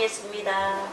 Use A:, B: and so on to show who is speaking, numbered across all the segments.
A: 하겠습니다.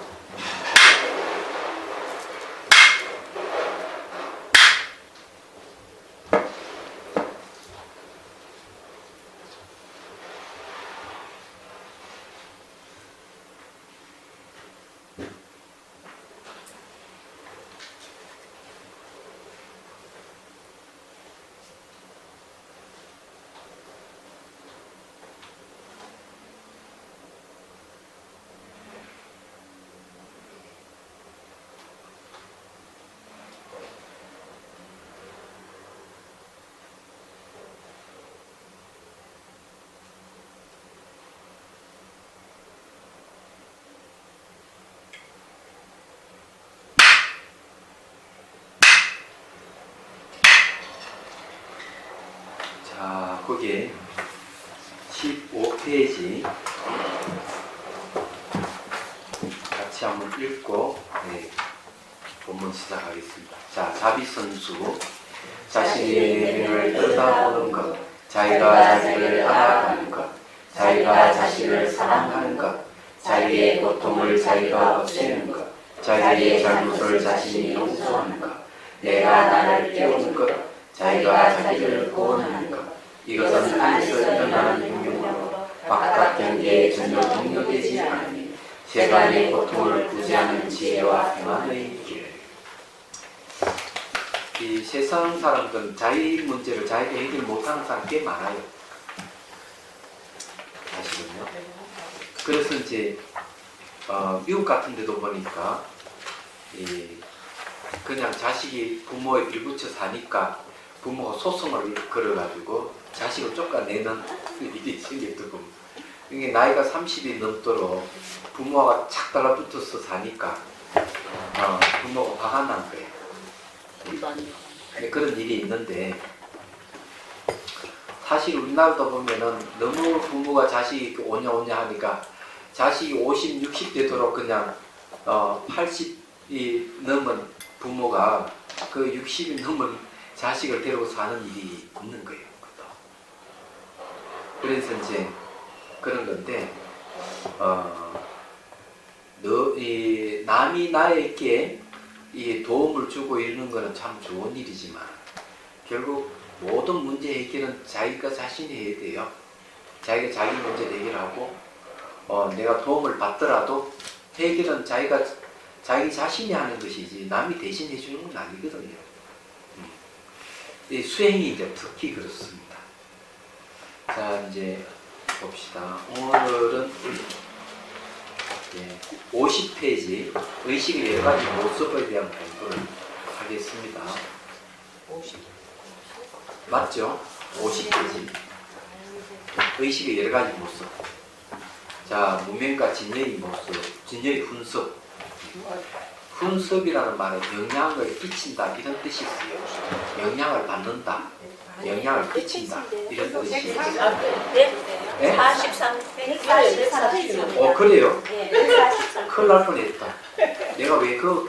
B: 자, 거기에 15페이지 같이 한번 읽고 본문 시작하겠습니다. 자, 자비선수 자신의 내면을 들여다보는 것, 자기가 자기를 알아가는 것, 자기가 자신을 사랑하는 것, 자기의 고통을 자기가 없애는 것, 자기의 잘못을 자신이 용서하는 것, 내가 나를 깨우는 것, 자기가 자기를 구원하는 것, 이것은 안에서 일어나는 행동으로 바깥 경계에 전혀 동요되지 않으니 세간의 고통을 구제하는 지혜와 평안의 길. 이 세상 사람들은 자기 문제를 자기가 해결 못하는 사람 꽤 많아요. 사실은요. 그래서 이제 미국 같은 데도 보니까 그냥 자식이 부모에 빌붙여 사니까 부모가 소송을 걸어가지고 자식을 쫓아내는 일이 생겼더군. 이게 나이가 30이 넘도록 부모가 착 달라붙어서 사니까 부모가 화가 난 거예요. 그런 일이 있는데 사실 우리나라도 보면은 너무 부모가 자식이 오냐오냐 하니까 자식이 50, 60 되도록 그냥 80이 넘은 부모가 그 60이 넘은 자식을 데리고 사는 일이 없는 거예요. 그래서 이제 그런 건데 남이 나에게 이 도움을 주고 이러는 거는 참 좋은 일이지만 결국 모든 문제 해결은 자기가 자신이 해야 돼요. 자기가 자기 문제를 해결하고 내가 도움을 받더라도 해결은 자기 자신이 하는 것이지 남이 대신 해주는 건 아니거든요. 이 수행이 이제 특히 그렇습니다. 자, 이제 봅시다. 오늘은 50페이지 의식의 여러 가지 모습에 대한 공부를 하겠습니다.
A: 50.
B: 맞죠? 50페이지 의식의 여러 가지 모습. 자, 무명과 진여의 모습, 진여의 훈습. 훈습이라는 말은 영향을 끼친다 이런 뜻이 있어요. 영향을 받는다, 영향을 끼친다 이런 뜻이 있어요.
A: 네? 43.
B: 그래요?
A: 네.
B: 큰일 날 뻔했다. 내가 왜 그거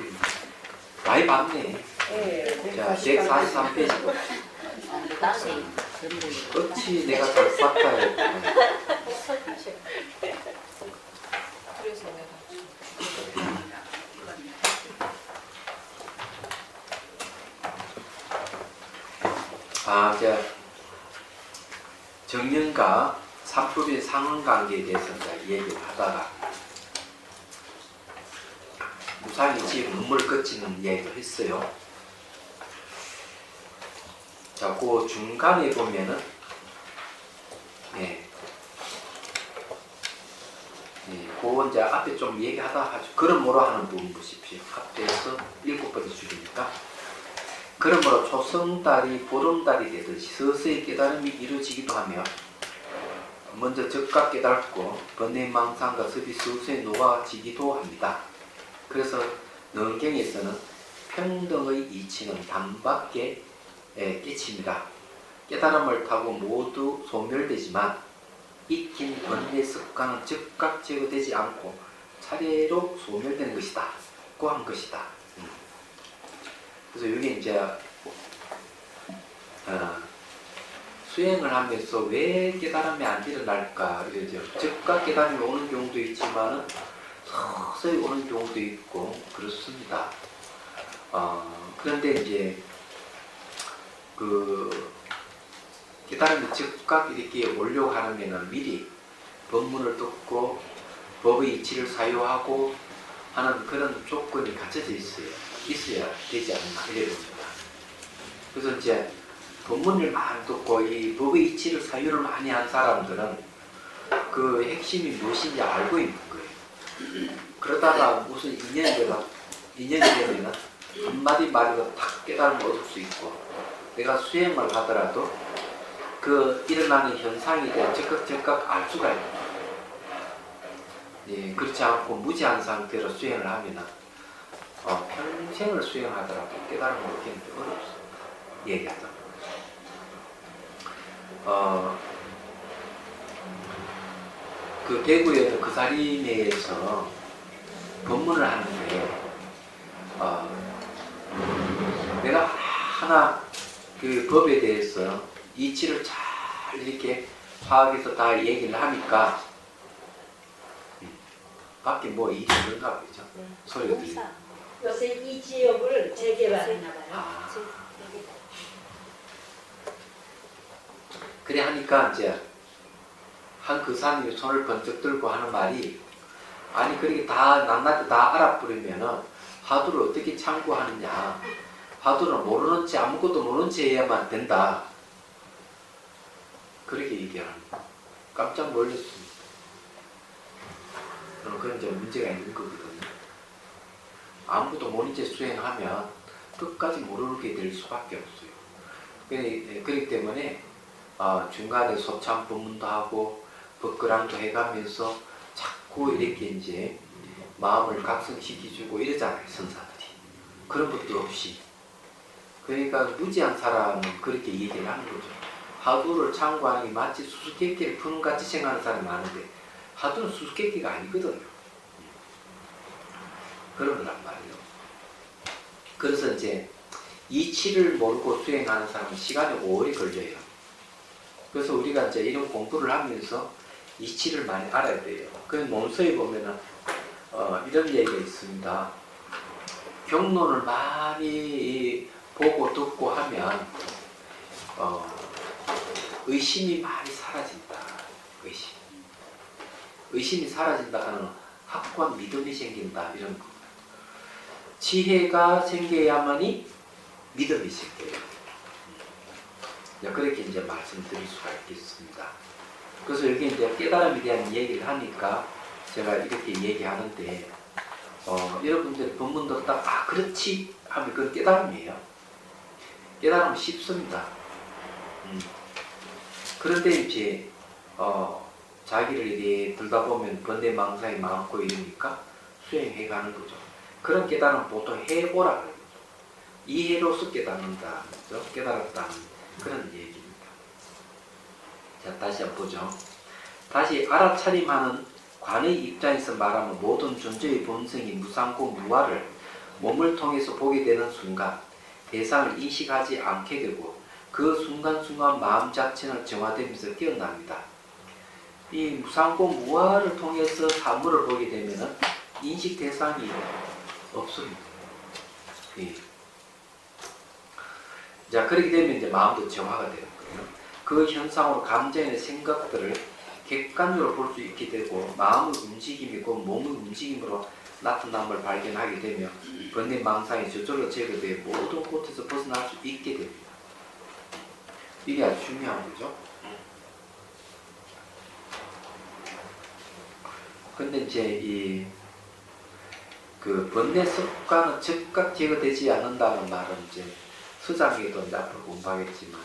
B: 많이 봤네. 자, 143페이지. 어찌 내가 잘 봤다 했다. 이제 정령과 삼법의 상응관계에 대해서 이제 얘기를 하다가 무상이 지금 눈물 걷히는 얘기를 했어요. 자, 그 중간에 보면은 그 이제 앞에 좀 얘기하다 하죠. 그러므로 하는 부분 보십시오. 앞에서 7번째 줄이니까. 그러므로 초승달이 보름달이 되듯이 서서히 깨달음이 이루어지기도 하며 먼저 즉각 깨닫고 번뇌망상과 습이 서서히 녹아지기도 합니다. 그래서 능경에서는 평등의 이치는 단박에 끼칩니다. 깨달음을 타고 모두 소멸되지만 익힌 번뇌 습관은 즉각 제거되지 않고 차례로 소멸되는 것이다. 고 한 것이다. 그래서 여기 이제 수행을 하면서 왜 깨달음이 안 일어날까 이러죠. 즉각 깨달음이 오는 경우도 있지만은 서서히 오는 경우도 있고 그렇습니다. 그런데 이제 그 깨달음이 즉각 이렇게 오려고 하려면 미리 법문을 듣고 법의 이치를 사유하고 하는 그런 조건이 갖춰져 있어야 되지 않나 이래 봅니다. 그래서 이제 법문을 많이 듣고 이 법의 이치를 사유를 많이 한 사람들은 그 핵심이 무엇인지 알고 있는 거예요. 그러다가 무슨 인연이 되면 한마디 말로 딱 깨달음을 얻을 수 있고, 내가 수행을 하더라도 그 일어나는 현상에 대한 즉각 알 수가 있는. 예, 그렇지 않고 무지한 상태로 수행을 하면 평생을 수행하더라도 깨달음을 얻기는 어렵습니다. 얘기하자면. 그 대구에는 그 사림에서 법문을 하는데 내가 하나 그 법에 대해서 이치를 잘 이렇게 파악해서 다 얘기를 하니까 밖에 뭐 일이 있는가 보죠. 소리가 들리죠.
C: 요새 이 지역을 재개발했나 봐요.
B: 그래 하니까 이제 한 그 사람이 손을 번쩍 들고 하는 말이, 아니 그렇게 다 낱낱이 다 알아버리면은 화두를 어떻게 참고하느냐, 화두는 모르는 채 아무것도 모르는 채 해야만 된다, 그렇게 얘기합니다. 깜짝 놀랐습니다. 그건 이제 문제가 있는 거거든요. 아무것도 모르는 채 수행하면 끝까지 모르게 될 수밖에 없어요. 그렇기 때문에 중간에 소참 법문도 하고 법그랑도 해가면서 자꾸 이렇게 이제 마음을 각성시켜주고 이러잖아요, 선사들이. 그런 것도 없이. 그러니까 무지한 사람은 그렇게 얘기를 하는 거죠. 화두를 참고하는 게 마치 수수께끼를 푸는 같이 생각하는 사람이 많은데, 화두는 수수께끼가 아니거든요. 그런 거란 말이에요. 그래서 이제 이치를 모르고 수행하는 사람은 시간이 오래 걸려요. 그래서 우리가 이제 이런 공부를 하면서 이치를 많이 알아야 돼요. 그 논서에 보면은 이런 얘기가 있습니다. 경론을 많이 보고 듣고 하면 의심이 많이 사라진다. 의심이 사라진다 하는 확고한 믿음이 생긴다, 이런 거. 지혜가 생겨야만이 믿음이 생겨요. 그렇게 이제 말씀드릴 수가 있겠습니다. 그래서 여기 이제 깨달음에 대한 얘기를 하니까 제가 이렇게 얘기하는데, 여러분들이 법문 듣다가 그렇지 하면 그건 깨달음이에요. 깨달음은 쉽습니다. 그런데 이제 자기를 이렇게 들다 보면 번뇌망상이 많고 이러니까 수행해 가는 거죠. 그런 깨달음은 보통 해보라 그래요. 이해로서 깨닫는다, 깨달았다, 그런 얘기입니다. 자, 다시 한번 보죠. 다시 알아차림하는 관의 입장에서 말하면 모든 존재의 본성이 무상고 무아를 몸을 통해서 보게 되는 순간 대상을 인식하지 않게 되고, 그 순간순간 마음 자체는 정화되면서 깨어납니다. 이 무상고 무아를 통해서 사물을 보게 되면 인식 대상이 없습니다. 예. 자, 그렇게 되면 이제 마음도 정화가 되는 거예요. 그 현상으로 감정의 생각들을 객관적으로 볼 수 있게 되고, 마음의 움직임이고 몸의 움직임으로 나타남을 발견하게 되며 번뇌망상이 저절로 제거되어 모든 곳에서 벗어날 수 있게 됩니다. 이게 아주 중요한 거죠. 근데 이제 그 번뇌 습관은 즉각 제거되지 않는다는 말은 이제 서장에도 이제 앞으로 공부하겠지만,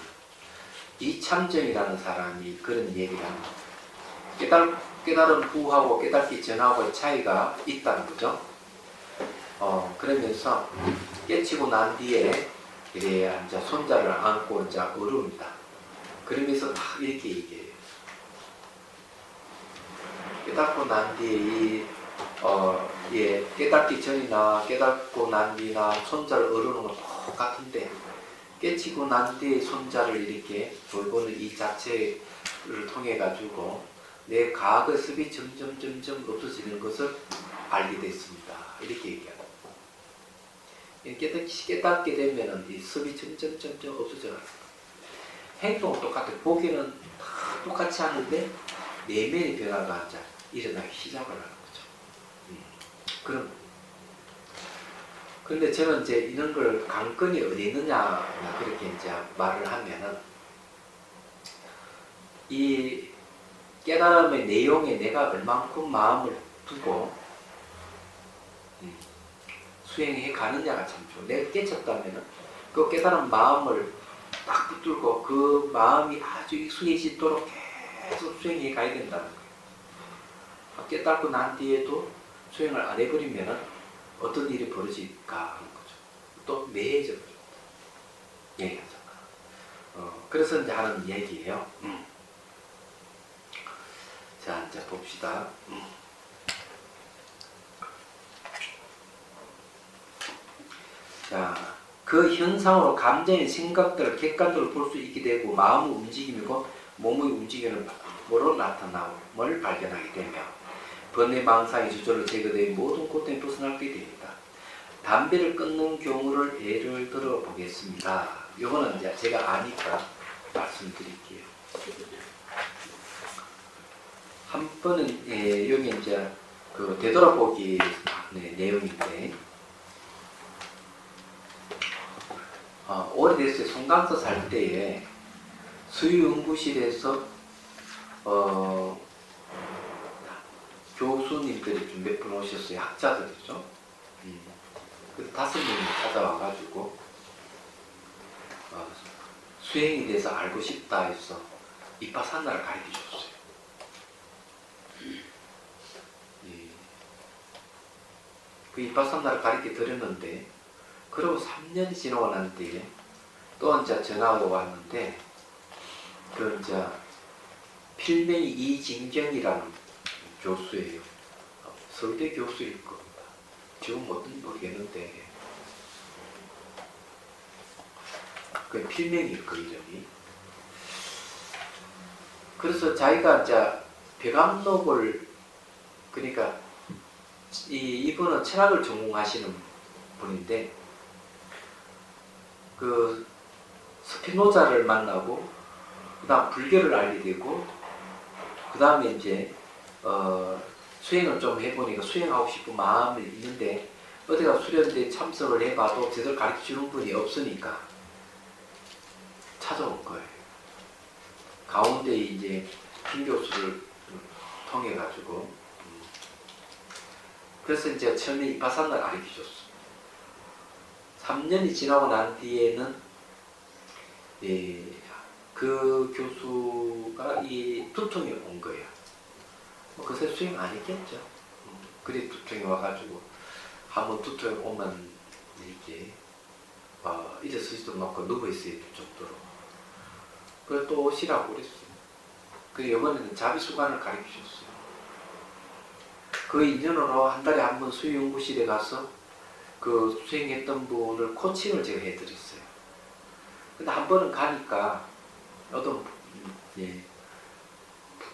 B: 이참정이라는 사람이 그런 얘기를 합니다. 깨달은 후하고 깨닫기 전하고의 차이가 있다는 거죠. 그러면서 깨치고 난 뒤에 이제 손자를 안고 이제 어릅니다. 그러면서 딱 이렇게 얘기해요. 깨닫고 난 뒤에 깨닫기 전이나 깨닫고 난 뒤나 손자를 어르는 건 똑같은데, 깨치고 난 뒤에 손자를 이렇게 돌보는 이 자체를 통해 가지고 내 과거 습이 점점 없어지는 것을 알게 됐습니다. 이렇게 얘기합니다. 깨닫게 되면 이 습이 점점 없어져요. 행동은 똑같아. 보기는 다 똑같이 하는데 내면의 변화가 이제 일어나기 시작을 하는 거죠. 그럼 그런데 저는 이제 이런 걸 관건이 어디 있느냐 그렇게 이제 말을 하면은 이 깨달음의 내용에 내가 얼만큼 마음을 두고 수행해 가느냐가 참 좋아. 내가 깨쳤다면은 그 깨달은 마음을 딱 붙들고 그 마음이 아주 익숙해지도록 계속 수행해 가야 된다는 거예요. 깨닫고 난 뒤에도 수행을 안 해버리면은 어떤 일이 벌어질까 하는 거죠. 또 매해져 버립니다. 얘기하잖아. 그래서 이제 하는 얘기예요. 자, 이제 봅시다. 자, 그 현상으로 감정의 생각들을 객관적으로 볼 수 있게 되고 마음의 움직임이고 몸의 움직임으로 나타남을 발견하게 되며 번뇌 망상의 주저로 제거되어 모든 고통이 벗어나게 됩니다. 담배를 끊는 경우를 예를 들어 보겠습니다. 이거는 이제 제가 아니까 말씀드릴게요. 한 번은 여기 이제 그 되돌아보기 내용인데 오래됐어요. 송강서 살 때에 수유연구실에서 교수님들이 좀 몇 분 오셨어요. 학자들이죠. 그래서 5명이 찾아와가지고 수행에 대해서 알고 싶다 해서 이빠산나를 가르쳐 줬어요. 그 이빠산나를 가르쳐 드렸는데 그러고 3년이 지나고 난 뒤에 또 이제 전화가 왔는데 그 이제 필명이 이진경이라는 교수예요. 서울대 교수일 겁니다. 지금 어떤지 모르겠는데 그 필명이에요. 그 이름이. 그래서 자기가 이제 배감록을 그러니까 이분은 철학을 전공하시는 분인데 그 스피노자를 만나고 그 다음 불교를 알게 되고 그 다음에 이제 수행을 좀 해보니까 수행하고 싶은 마음이 있는데 어디가 수련대에 참석을 해봐도 제대로 가르쳐주는 분이 없으니까 찾아온 거예요. 가운데 이제 김 교수를 통해 가지고 그래서 이제 처음에 이파산나를 가르쳐줬어. 3년이 지나고 난 뒤에는 그 교수가 이 두통이 온 거예요. 그새 수행 안 했겠죠. 그래 두통이 와가지고 한번 두통이 오면 이렇게 일어서지도 않고 누워있어야 될 정도로 그래 또 오시라고 그랬어요. 그래 이번에는 자비수관을 가르쳐줬어요. 그 인연으로 한 달에 한 번 수행연구실에 가서 그 수행했던 분을 코칭을 제가 해드렸어요. 근데 한 번은 가니까 어떤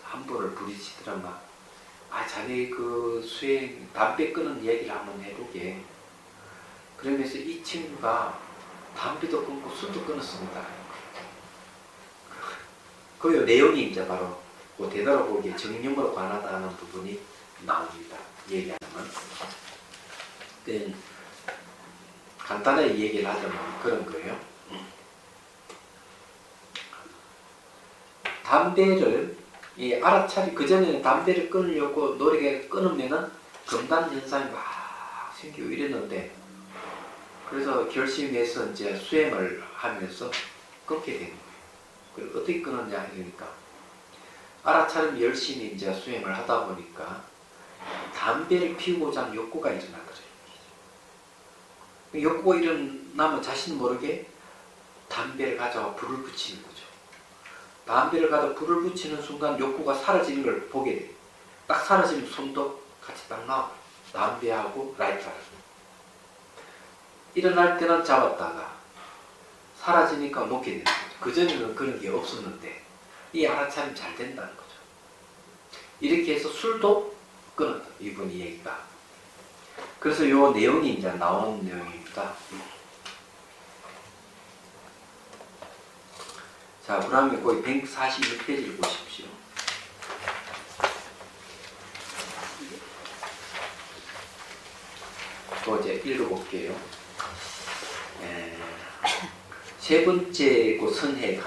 B: 한 분을 부리시더라만 자네 그 수행 담배 끊은 얘기를 한번 해보게. 그러면서 이 친구가 담배도 끊고 술도 끊었습니다. 그 내용이 이제 바로 그 되돌아보기에 정념으로 관하다는 부분이 나옵니다. 얘기하면 간단하게 얘기를 하자면 그런 거예요. 담배를 알아차리 그전에는 담배를 끊으려고 노력에 끊으면은 금단 현상이 막 생기고 이랬는데 그래서 결심해서 이제 수행을 하면서 끊게 되는 거예요. 그래서 어떻게 끊었냐 이러니까 알아차림 열심히 이제 수행을 하다 보니까 담배를 피우고자 하는 욕구가 일어나더래요. 욕구가 일어나면 자신 모르게 담배를 가져와 불을 붙이는 거죠. 담배를 가져 불을 붙이는 순간 욕구가 사라지는 걸 보게 돼요. 딱 사라지면 손도 같이 딱 나와요. 담배하고 라이터를. 일어날 때는 잡았다가 사라지니까 놓게 되는 거죠. 그전에는 그런 게 없었는데 이 알아차림 잘 된다는 거죠. 이렇게 해서 술도 끊었다. 이분이 얘기가. 그래서 요 내용이 이제 나오는 내용입니다. 자, 그러면 거의 146페이지를 보십시오. 또 이제 읽어볼게요. 세 번째 그 선해.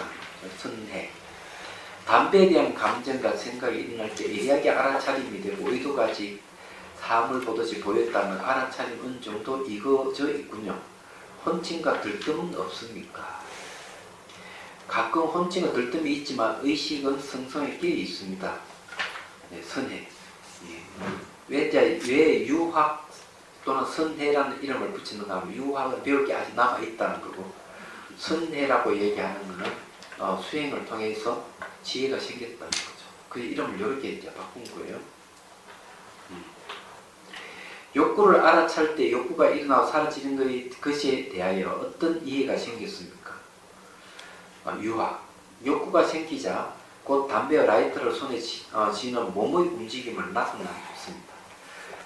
B: 담배에 대한 감정과 생각이 일어날 때 예리하게 알아차림이 되고 의도까지 사물을 보듯이 보였다면 알아차림 어느 정도 이거저 있군요. 혼침과 들뜸은 없습니까? 가끔 혼침과 들뜸이 있지만 의식은 성성에 끼어 있습니다. 네, 선해. 왜 유학 또는 선해라는 이름을 붙이는가 하면 유학은 배울 게 아직 남아있다는 거고 선해라고 얘기하는 거는 수행을 통해서 지혜가 생겼다는 거죠. 그 이름을 이렇게 이제 바꾼 거예요. 욕구를 알아차릴 때 욕구가 일어나고 사라지는 것에 대하여 어떤 이해가 생겼습니까? 유학. 욕구가 생기자 곧 담배와 라이터를 손에 쥐는 몸의 움직임을 나타났습니다.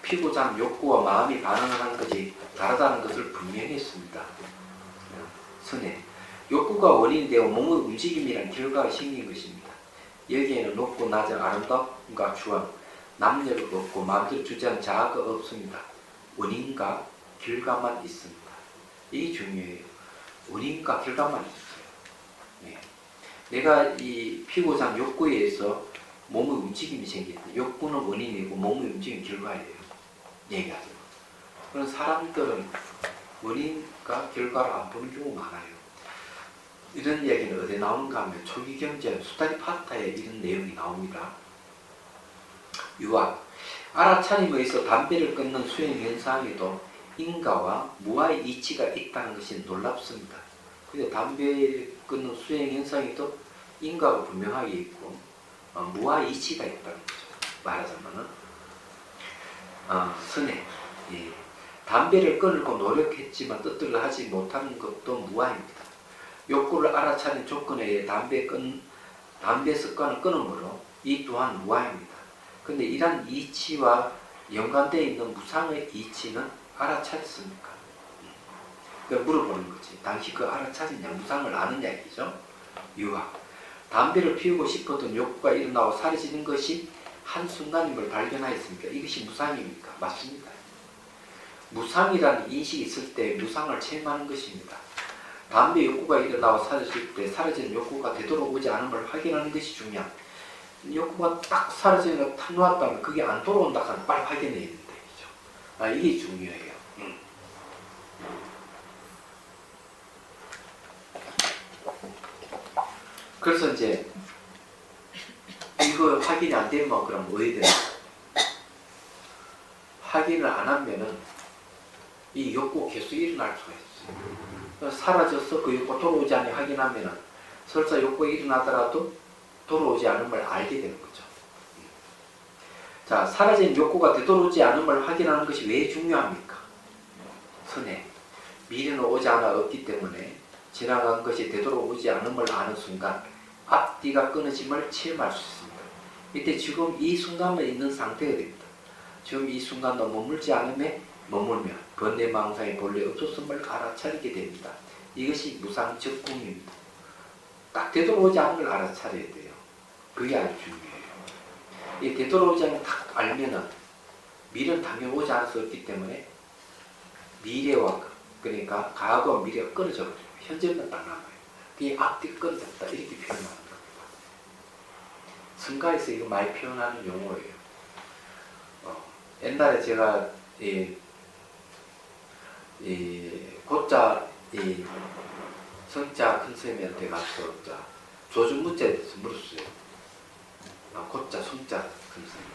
B: 피고장 욕구와 마음이 반응하는 것이 다르다는 것을 분명히 했습니다. 선해. 욕구가 원인이 되어 몸의 움직임이란 결과가 생긴 것입니다. 여기에는 높고 낮은 아름다움과 추원, 남녀가 없고 마음대로 주장하는 자아가 없습니다. 원인과 결과만 있습니다. 이게 중요해요. 원인과 결과만 있어요. 네. 내가 이 피고장 욕구에 의해서 몸의 움직임이 생겼다. 욕구는 원인이고 몸의 움직임이 결과예요. 얘기하죠. 그런 사람들은 원인과 결과를 안 보는 경우가 많아요. 이런 얘기는 어디에 나오는가 하면 초기경제 수다리파타에 이런 내용이 나옵니다. 유학. 알아차림에 의해서 담배를 끊는 수행 현상에도 인과와 무아의 이치가 있다는 것이 놀랍습니다. 근데 담배를 끊는 수행 현상에도 인과가 분명하게 있고 무아의 이치가 있다는 거죠. 말하자면은 선해. 예. 담배를 끊으려고 노력했지만 뜻대로 하지 못하는 것도 무아입니다. 욕구를 알아차린 조건에 의해 담배 습관을 끊음으로 이 또한 무아입니다. 근데 이러한 이치와 연관되어 있는 무상의 이치는 알아차렸습니까? 그러니까 물어보는 거지. 당시 그 알아차렸냐, 무상을 아느냐 이죠. 유학. 담배를 피우고 싶었던 욕구가 일어나고 사라지는 것이 한순간임을 발견하였습니까? 이것이 무상입니까? 맞습니다. 무상이라는 인식이 있을 때 무상을 체험하는 것입니다. 담배 욕구가 일어나고 사라질 때 사라지는 욕구가 되돌아오지 않음을 확인하는 것이 중요합니다. 욕구가 딱 사라지는 거 탁 놓았다면 그게 안 돌아온다 하면 빨리 확인해야 된다. 이게 중요해요. 그래서 이제 이거 확인이 안 되면 그럼 어디 되나? 확인을 안 하면은 이 욕구 계속 일어날 수가 있어요. 사라져서 그 욕구 돌아오지 않니 확인하면은 설사 욕구가 일어나더라도 돌아오지 않음을 알게 되는 거죠. 자, 사라진 욕구가 되돌아오지 않음을 확인하는 것이 왜 중요합니까? 선해. 미래는 오지 않아 없기 때문에 지나간 것이 되돌아오지 않음을 아는 순간 앞뒤가 끊어짐을 체험할 수 있습니다. 이때 지금 이 순간만 있는 상태가 됩니다. 지금 이 순간도 머물지 않음에 머물며 번뇌망상의 본래 없었음을 알아차리게 됩니다. 이것이 무상적궁입니다. 딱 되돌아오지 않은 걸 알아차려야 돼요. 그게 아주 중요해요. 이 되돌아오지 않는 딱 알면은 미래는 당연히 오지 않을 수 없기 때문에 미래와 그러니까 과거와 미래가 끊어져 버려요. 현재는 딱 남아요. 그게 앞뒤가 끊어졌다 이렇게 표현하는 겁니다. 성가에서 이거 많이 표현하는 용어예요. 옛날에 제가 고자 성자 큰 스님한테 가서 조주무자에 대해서 물었어요. 고자 성자 큰 스님.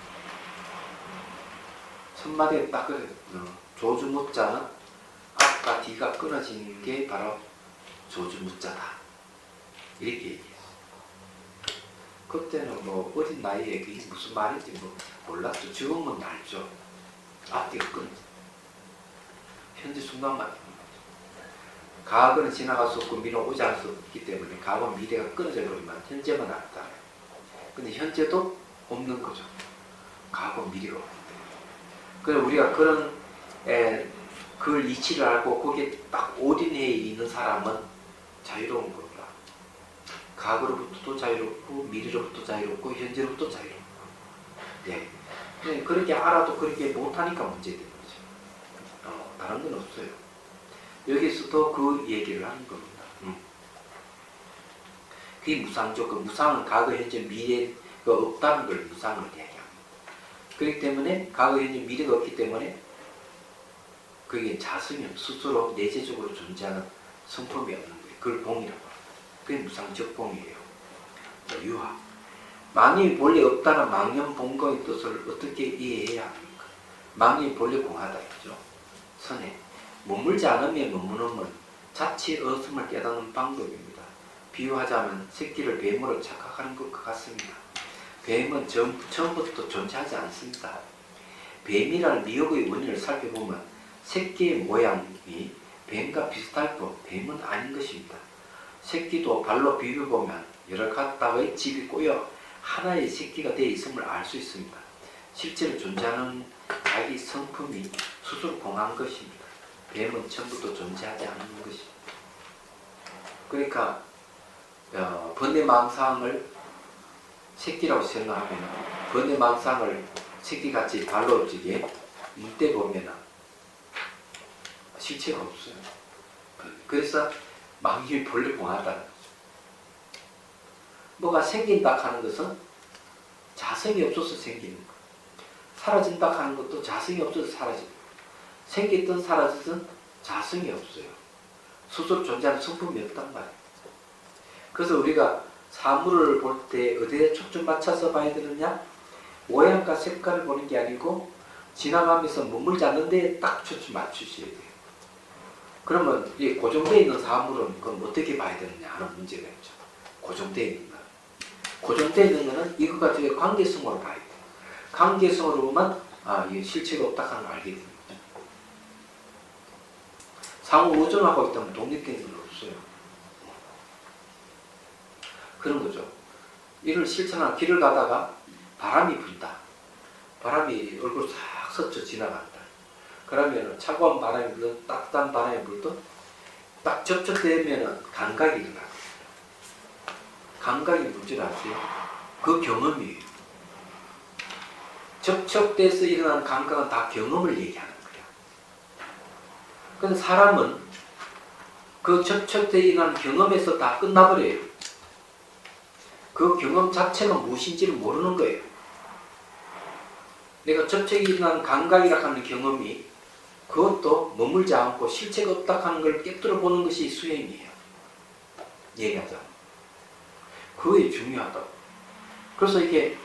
B: 첫마디에 딱 그래요. 조주무자는 앞과 뒤가 끊어지는 게 바로 조주무자다. 이렇게 얘기했어요. 그때는 뭐 어린 나이에 그게 무슨 말인지 뭐 몰랐죠. 지금은 알죠. 앞뒤가 끊어져. 현재 순간만 있는 거죠. 과거는 지나갈 수 없고 미래는 오지 않을 수 없기 때문에 과거와 미래가 끊어져 버리면 현재만 알다. 근데 현재도 없는 거죠. 과거 미래가 없기 때문에. 그래서 우리가 그런 그 이치를 알고 거기에 딱 올인해 있는 사람은 자유로운 겁니다. 과거로부터도 자유롭고 미래로부터 자유롭고 현재로부터 자유롭고. 예. 그렇게 알아도 그렇게 못하니까 문제되는 거죠. 다른 건 없어요. 여기서도 그 얘기를 하는 겁니다. 그게 무상죠. 그 무상은 과거, 현재, 미래가 없다는 걸 무상을 얘기합니다. 그렇기 때문에 과거, 현재, 미래가 없기 때문에 그게 자성이 스스로 내재적으로 존재하는 성품이 없는 거예요. 그걸 봉이라고 합니다. 그게 무상적 봉이에요. 유화. 망이 본래 없다는 망념본거의 뜻을 어떻게 이해해야 합니까? 망이 본래 공하다 했죠. 선해. 머물지 않으면 머무는 자치 없음을 깨닫는 방법입니다. 비유하자면 새끼를 뱀으로 착각하는 것과 같습니다. 뱀은 처음부터 존재하지 않습니다. 뱀이라는 미혹의 원인을 살펴보면 새끼의 모양이 뱀과 비슷할 뿐 뱀은 아닌 것입니다. 새끼도 발로 비벼보면 여러 가닥의 집이 꼬여 하나의 새끼가 되어 있음을 알 수 있습니다. 실제로 존재하는 자기 성품이 스스로 공한 것입니다. 뱀은 처음부터 존재하지 않는 것입니다. 그러니까 번뇌망상을 새끼라고 생각하면 번뇌망상을 새끼같이 발로 찌게 문대 보면 실체가 없어요. 그래서 망이 본래 공하다는 거죠. 뭐가 생긴다 하는 것은 자성이 없어서 생기는 거예요. 사라진다 하는 것도 자성이 없어서 사라지는 거예요. 생겼든 사라지든 자성이 없어요. 스스로 존재하는 성품이 없단 말이에요. 그래서 우리가 사물을 볼 때 어디에 초점 맞춰서 봐야 되느냐? 모양과 색깔을 보는 게 아니고 지나가면서 머물지 않는 데에 딱 초점 맞추셔야 돼요. 그러면 이 고정되어 있는 사물은 그럼 어떻게 봐야 되느냐 하는 문제가 있죠. 고정되어 있는 거. 고정되어 있는 거는 이것과 저의 관계성으로 봐야 돼요. 관계성으로 보면 이게 실체가 없다 하는 걸 알게 됩니다. 상호 의존하고 있다면 독립된 건 없어요. 그런 거죠. 이를 실천한 길을 가다가 바람이 분다. 바람이 얼굴 싹 스쳐 지나간다. 그러면 차가운 바람이 불든 따뜻한 바람이 불든 딱 접촉되면 감각이 일어납니다. 감각이 뭔지 아세요? 그 경험이에요. 접촉돼서 일어나는 감각은 다 경험을 얘기하는 거예요. 근데 사람은 그 접촉돼 일어나는 경험에서 다 끝나버려요. 그 경험 자체가 무엇인지를 모르는 거예요. 내가 접촉이 일어나는 감각이라 하는 경험이 그것도 머물지 않고 실체가 없다 하는 걸 깨뜨려 보는 것이 수행이에요. 얘기하자면. 그게 중요하다고. 그래서 이게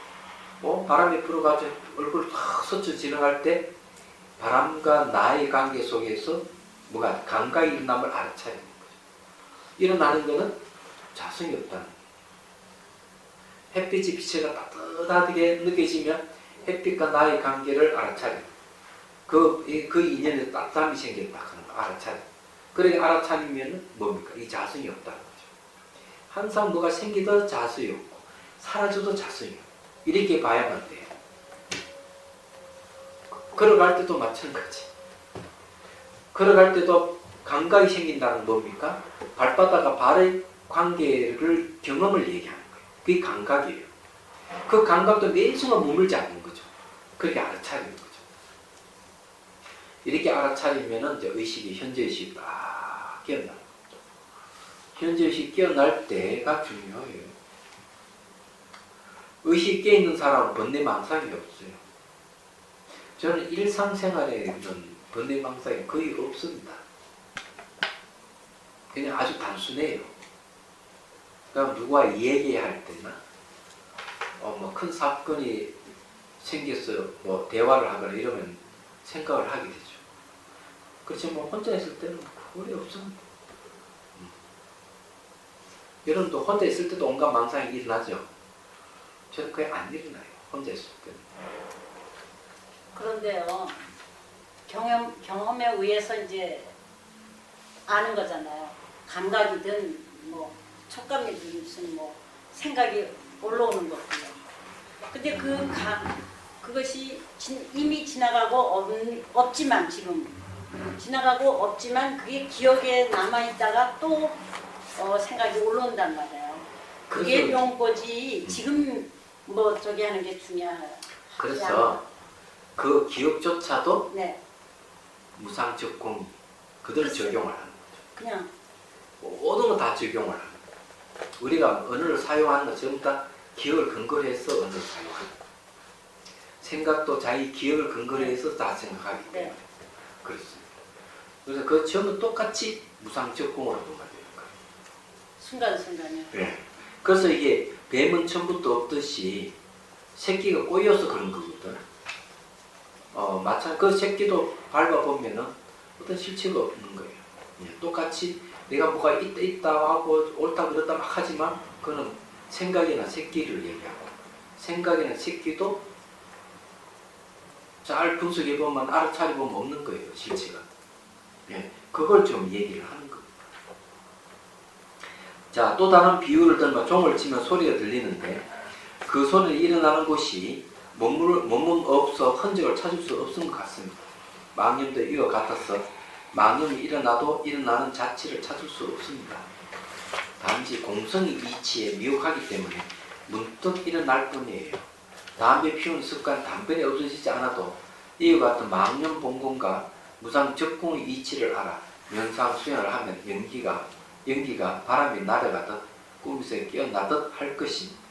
B: 바람이 불어가지고 얼굴 탁 스쳐 지나갈 때 바람과 나의 관계 속에서 뭐가 감각이 일어남을 알아차야 되는 거죠. 일어나는 것은 자성이 없다는 거예요. 햇빛이 빛에가 따뜻하게 느껴지면 햇빛과 나의 관계를 알아차려. 그 인연에 따뜻함이 생겼다 하는 거 알아차려. 그렇게 알아차리면 뭡니까? 이 자성이 없다는 거죠. 항상 뭐가 생기도 자성이 없고 사라져도 자성이 없고 이렇게 봐야만 돼요. 걸어갈 때도 마찬가지. 걸어갈 때도 감각이 생긴다는 뭡니까? 발바닥과 발의 관계를 경험을 얘기하는 거예요. 그게 감각이에요. 그 감각도 매 순간 머물지 않는 거죠. 그렇게 알아차리는 거죠. 이렇게 알아차리면은 이제 의식이 현재의식이 딱 깨어나는 거죠. 현재의식이 깨어날 때가 중요해요. 의식이 깨어있는 사람은 번뇌망상이 없어요. 저는 일상생활에 있는 번뇌망상이 거의 없습니다. 그냥 아주 단순해요. 그럼 누구와 얘기할 때나 뭐 큰 사건이 생겨서 뭐 대화를 하거나 이러면 생각을 하게 되죠. 그렇지만 뭐 혼자 있을 때는 거의 없습니다. 여러분도 혼자 있을 때도 온갖 망상이 일어나죠. 저는 거의 안 일어나요. 혼자 있을 때는.
D: 그런데요, 경험에 의해서 이제 아는 거잖아요. 감각이든 뭐 촉감이든 무슨 뭐 생각이 올라오는 거고요. 근데 그 그것이 이미 지나가고 없지만 지금 지나가고 없지만 그게 기억에 남아있다가 또 생각이 올라온단 말이에요. 그게
B: 그래서-
D: 용거지 지금 뭐 저기 하는 게 중요해요.
B: 그래서 그 기억조차도
D: 네,
B: 무상적공 그대로 적용을 하는 거죠.
D: 그냥
B: 모든 거 다 적용을 하는 거예요. 우리가 언어를 사용하는 것 전부 다 기억을 근거로 해서 언어를 사용하는 거예요. 생각도 자기 기억을 근거로 해서 다 생각하기 때문에
D: 네.
B: 그렇습니다. 그래서 그 전부 똑같이 무상적공으로 보면 되는 거예요.
D: 순간순간이요.
B: 네. 그래서 이게 뱀은 처음부터 없듯이 새끼가 꼬여서 그런 거거든. 마찬가지 그 새끼도 밟아보면은 어떤 실체가 없는 거예요. 똑같이 내가 뭐가 있다 하고 옳다 그렇다 막 하지만 그거는 생각이나 새끼를 얘기하고 생각이나 새끼도 잘 분석해보면 알아차려보면 없는 거예요. 실체가. 예, 그걸 좀 얘기를 하는 겁니다. 자, 또 다른 비유를 들면 종을 치면 소리가 들리는데 그 소리는 일어나는 곳이 몸은 없어 흔적을 찾을 수 없는 것 같습니다. 망념도 이와 같아서 망념이 일어나도 일어나는 자체를 찾을 수 없습니다. 단지 공성의 이치에 미혹하기 때문에 문득 일어날 뿐이에요. 담배 피우는 습관 단번에 없어지지 않아도 이와 같은 망념 본공과 무상 적공의 이치를 알아 명상 수행을 하면 연기가 바람이 날아가듯 꿈에서 깨어나듯 할 것입니다.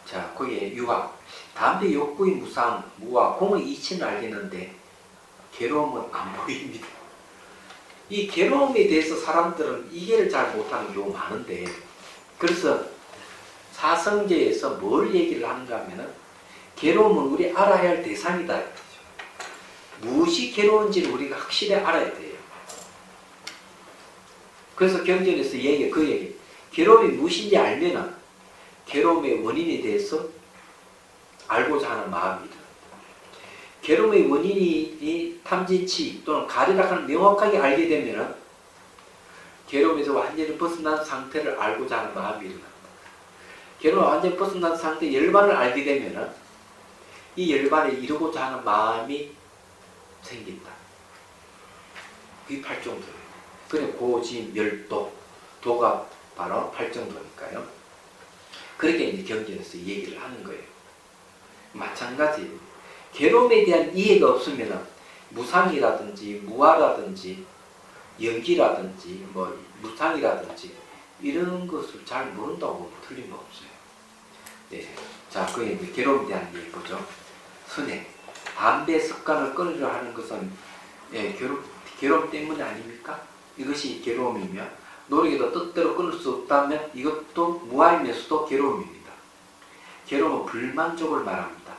B: 자, 거기에 유학. 담배 욕구의 무상, 무와 공의 이치는 알겠는데 괴로움은 안 보입니다. 이 괴로움에 대해서 사람들은 이해를 잘 못하는 경우가 많은데 그래서 사성제에서 뭘 얘기를 하는가 하면은 괴로움은 우리 알아야 할 대상이다. 무엇이 괴로운지를 우리가 확실히 알아야 돼요. 그래서 경전에서 그 얘기. 괴로움이 무엇인지 알면은 괴로움의 원인에 대해서 알고자 하는 마음이다. 괴로움의 원인이 탐진치 또는 가리락을 명확하게 알게 되면 괴로움에서 완전히 벗어난 상태를 알고자 하는 마음이 일어납니다. 괴로움을 완전히 벗어난 상태 열반을 알게 되면 이 열반에 이루고자 하는 마음이 생긴다. 그게 팔정도예요. 그래 고지, 멸도, 도가 바로 팔정도니까요. 그렇게 이제 경전에서 얘기를 하는 거예요. 마찬가지예요. 괴로움에 대한 이해가 없으면 무상이라든지 무아라든지 연기라든지 뭐 무상이라든지 이런 것을 잘 모른다고 보면 틀림없어요. 네. 자, 그게 이제 괴로움에 대한 얘기 보죠. 선행. 담배 습관을 끊으려 하는 것은 괴로움 때문이 아닙니까? 이것이 괴로움이며 노력에도 뜻대로 끊을 수 없다면 이것도 무아이면서도 괴로움입니다. 괴로움은 불만족을 말합니다.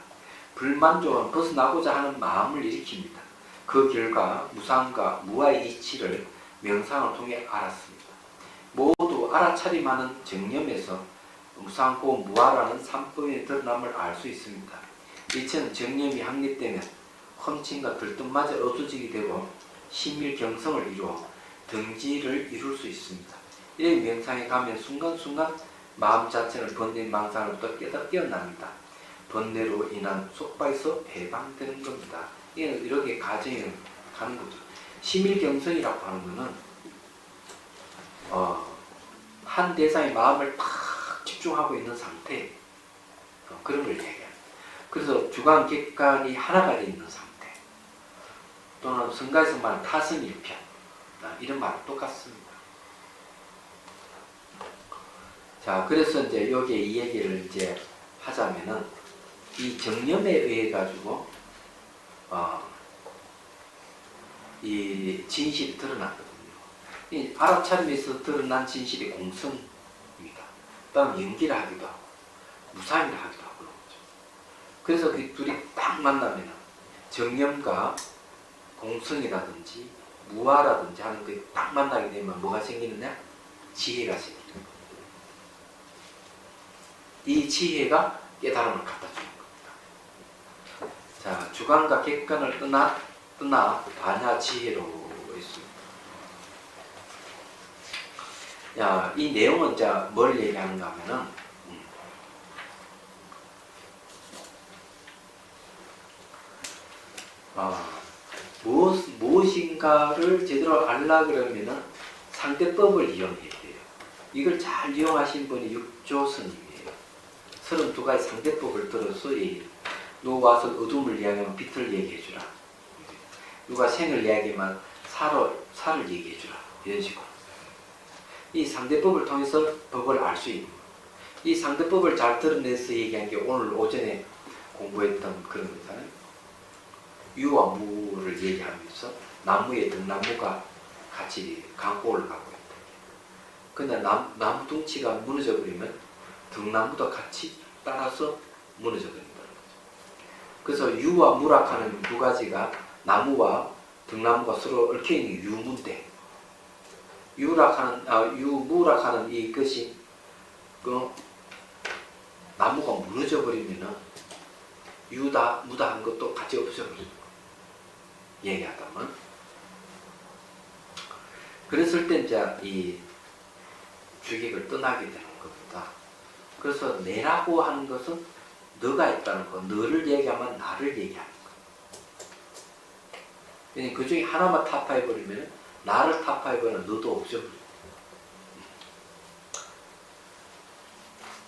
B: 불만족은 벗어나고자 하는 마음을 일으킵니다. 그 결과 무상과 무아의 이치를 명상을 통해 알았습니다. 모두 알아차림하는 정념에서 무상고 무아라는 삼법의 드러남을 알 수 있습니다. 이처럼 정념이 확립되면 험침과 들뜸마저 없어지게 되고 심일경성을 이루어 등지를 이룰 수 있습니다. 이런 명상에 가면 순간순간 마음 자체를 번뇌 망상으로부터 깨어납니다. 번뇌로 인한 속박에서 해방되는 겁니다. 이렇게 가정에 가는 거죠. 심일경성이라고 하는 것은 한 대상의 마음을 팍 집중하고 있는 상태 그런 걸 얘기해요. 그래서 주관 객관이 하나가 되어 있는 상태 또는 성가에서 말하는 타성일편 이런 말은 똑같습니다. 자, 그래서 이제 여기에 이 얘기를 이제 하자면은 이 정념에 의해 가지고 이 진실이 드러났거든요. 이 알아차림에서 드러난 진실이 공성입니다. 다음 연기를 하기도 하고 무상이라 하기도 하고 그런 거죠. 그래서 그 둘이 딱 만나면 정념과 공성이라든지 무아라든지 하는 게 딱 만나게 되면 뭐가 생기느냐? 지혜가 생기는 겁니다. 이 지혜가 깨달음을 갖다 주는 겁니다. 자, 주관과 객관을 떠나 반야 지혜로 있습니다. 야, 이 내용은 자 뭘 얘기하는가 하면은 무엇인가를 제대로 알라 그러면은 상대법을 이용해야 돼요. 이걸 잘 이용하신 분이 육조스님이에요. 32가지 상대법을 들어서 누가 와서 어둠을 이야기하면 빛을 얘기해 주라. 누가 생을 이야기하면 살을 얘기해 주라. 이런 식으로. 이 상대법을 통해서 법을 알 수 있는 거예요. 이 상대법을 잘 드러내서 얘기한 게 오늘 오전에 공부했던 그런 거잖아요. 유와 무를 얘기하면서 나무에 등나무가 같이 강골을 갖고 있다. 근데 나무 둥치가 무너져 버리면 등나무도 같이 따라서 무너져 버린다는 거죠. 그래서 유와 무락하는 두 가지가 나무와 등나무가 서로 얽혀있는 유무인데 무락하는 이것이 그 나무가 무너져 버리면은 유다 무다 한 것도 같이 없어버리는 거예요. 얘기하다면 그랬을 때 이제 이 주객을 떠나게 되는 겁니다. 그래서 내라고 하는 것은 너가 있다는 거, 너를 얘기하면 나를 얘기하는 거예요. 그 중에 하나만 타파해버리면 나를 타파해버리면 너도 없어버려요.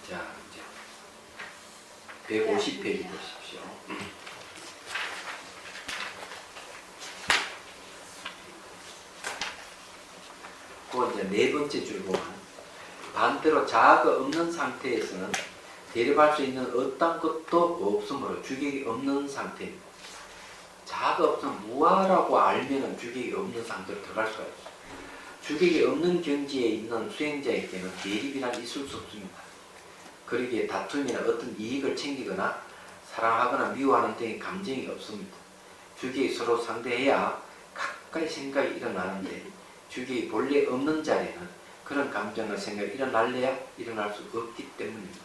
B: 자, 이제 150페이지 보십시오. 그 이제 네 번째 줄 보면 반대로 자아가 없는 상태에서는 대립할 수 있는 어떤 것도 없으므로 주객이 없는 상태입니다. 자아가 없으면 무아라고 알면은 주객이 없는 상태로 들어갈 수가 있어요. 주객이 없는 경지에 있는 수행자에게는 대립이란 있을 수 없습니다. 그러기에 다툼이나 어떤 이익을 챙기거나 사랑하거나 미워하는 등의 감정이 없습니다. 주객이 서로 상대해야 가까이 생각이 일어나는데 주객이 본래 없는 자리에는 그런 감정과 생각이 일어날래야 일어날 수 없기 때문입니다.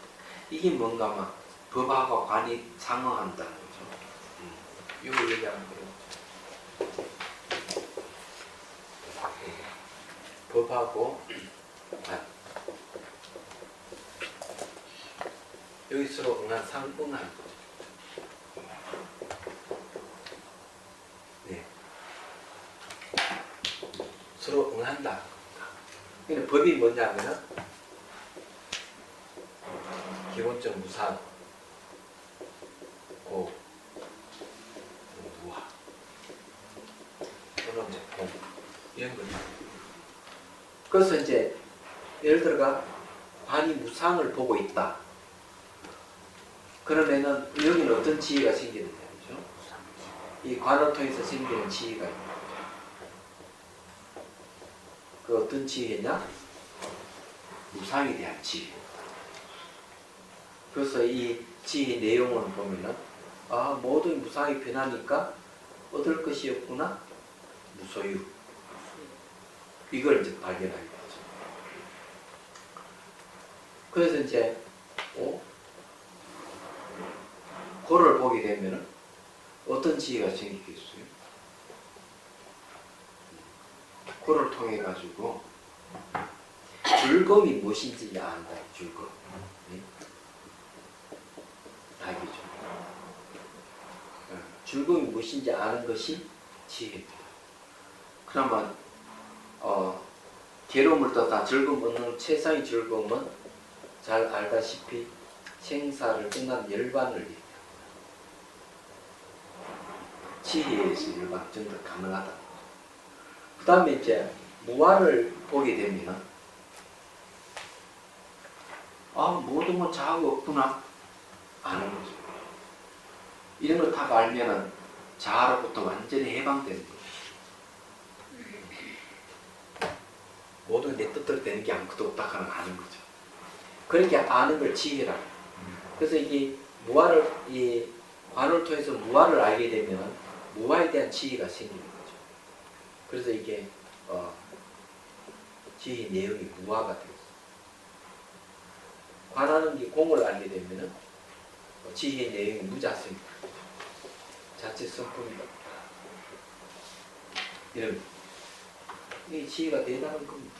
B: 이게 뭔가 막 법하고 관이 상응한다는 거죠. 이걸 얘기하는 거예요. 법하고 관. 여기 서로 응한 상응한 거죠. 네. 서로 응한다. 그러니까 법이 뭐냐면은 기본적 무상, 고, 무하, 또는 이제 공 이런 거죠. 그래서 이제 예를 들어가 관이 무상을 보고 있다. 그러면은 여기는 어떤 지혜가 생기는 거죠? 이 관을 통해서 생기는 지혜가 있는 거죠. 그 어떤 지혜냐? 무상에 대한 지혜. 그래서 이 지혜의 내용을 보면은 모든 무상이 변하니까 얻을 것이 없구나. 무소유. 이걸 이제 발견하게 되죠. 그래서 이제 고를 보게 되면은 어떤 지혜가 생기겠어요? 고를 통해 가지고 즐거움이 무엇인지 안다. 즐거움. 알겠죠? 즐거움이 무엇인지 아는 것이 지혜입니다. 그러면 괴로움을 떠나 즐거움 얻는 최상의 즐거움은 잘 알다시피 생사를 끝난 열반을 얘기합니다. 지혜에서 열반 정도 가능하다. 그 다음에 이제 무아를 보게 되면 모든 건 자아가 없구나 아는 거죠. 이런 걸 다 알면은 자아로부터 완전히 해방되는 거죠. 모든 내 뜻대로 되는 게 아무것도 없다 하는 아는 거죠. 그렇게 아는 걸 지혜라고. 그래서 이게 무아를 이 관을 통해서 무아를 알게 되면 무아에 대한 지혜가 생기는 거죠. 그래서 이게 지혜 내용이 무아가 되고 관하는 게 공을 알게 되면은 지혜의 내용이 무자성이다. 자체 성품이다. 이런 이 지혜가 대단한 겁니다.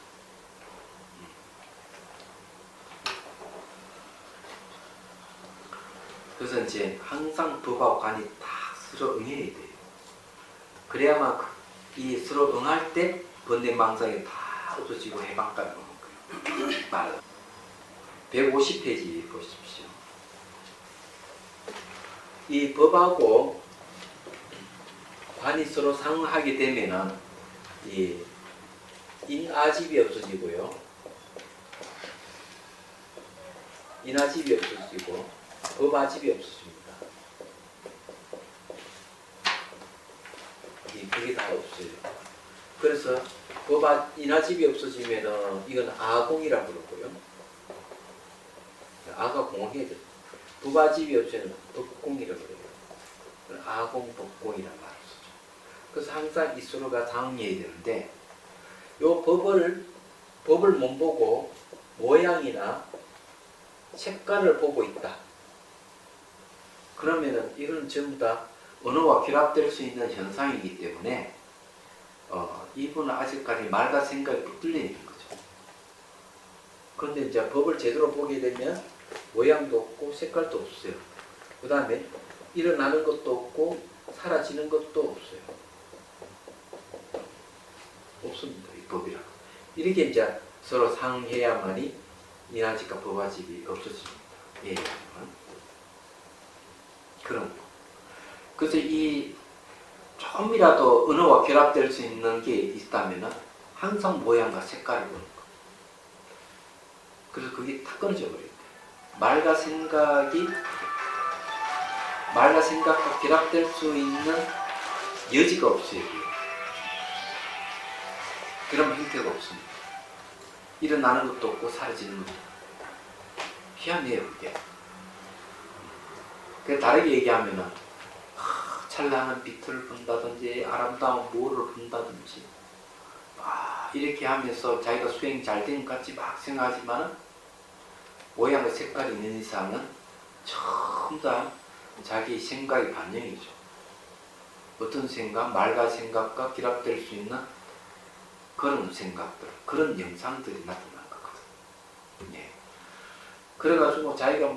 B: 그래서 이제 항상 법하고 관이 다 서로 응해야 돼요. 그래야만 이 서로 응할 때 번뇌망상이 다 없어지고 해방감이 오는 거예요. 말 150페이지 보십시오. 이 법하고 관이 서로 상하게 되면은 이 인아집이 없어지고요. 인아집이 없어지고 법아집이 없어집니다. 그게 다 없어요. 그래서 인아집이 없어지면은 이건 아공이라고 그러고요. 아가 공해야 돼. 법아집이 없으면 법공이라고 그래요. 아공, 법공이란 말을 쓰죠. 그래서 항상 이 서로가 상응해야 되는데 요 법을 못 보고 모양이나 색깔을 보고 있다. 그러면은 이건 전부 다 언어와 결합될 수 있는 현상이기 때문에 이분은 아직까지 말과 생각이 붙들려 있는 거죠. 그런데 이제 법을 제대로 보게 되면 모양도 없고 색깔도 없어요. 그 다음에 일어나는 것도 없고 사라지는 것도 없어요. 없습니다. 이 법이라. 이렇게 이제 서로 상해야만이 인아집과 법아집이 없어집니다. 예. 그런 거. 그래서 이 조금이라도 언어와 결합될 수 있는 게 있다면 항상 모양과 색깔을 보는 거. 그래서 그게 다 끊어져 버려요. 말과 생각과 결합될 수 있는 여지가 없어요. 그런 형태가 없습니다. 일어나는 것도 없고 사라지는 것도 없고. 희한해요, 그게. 그 다르게 얘기하면은 찬란한 빛을 본다든지 아름다운 모를 본다든지 이렇게 하면서 자기가 수행이 잘 된 것 같이 막 생각하지만 모양과 색깔이 있는 이상은 전부 다 자기 생각의 반영이죠. 어떤 생각, 말과 생각과 결합될 수 있는 그런 생각들, 그런 영상들이 나타난 거거든요. 예. 그래가지고 자기가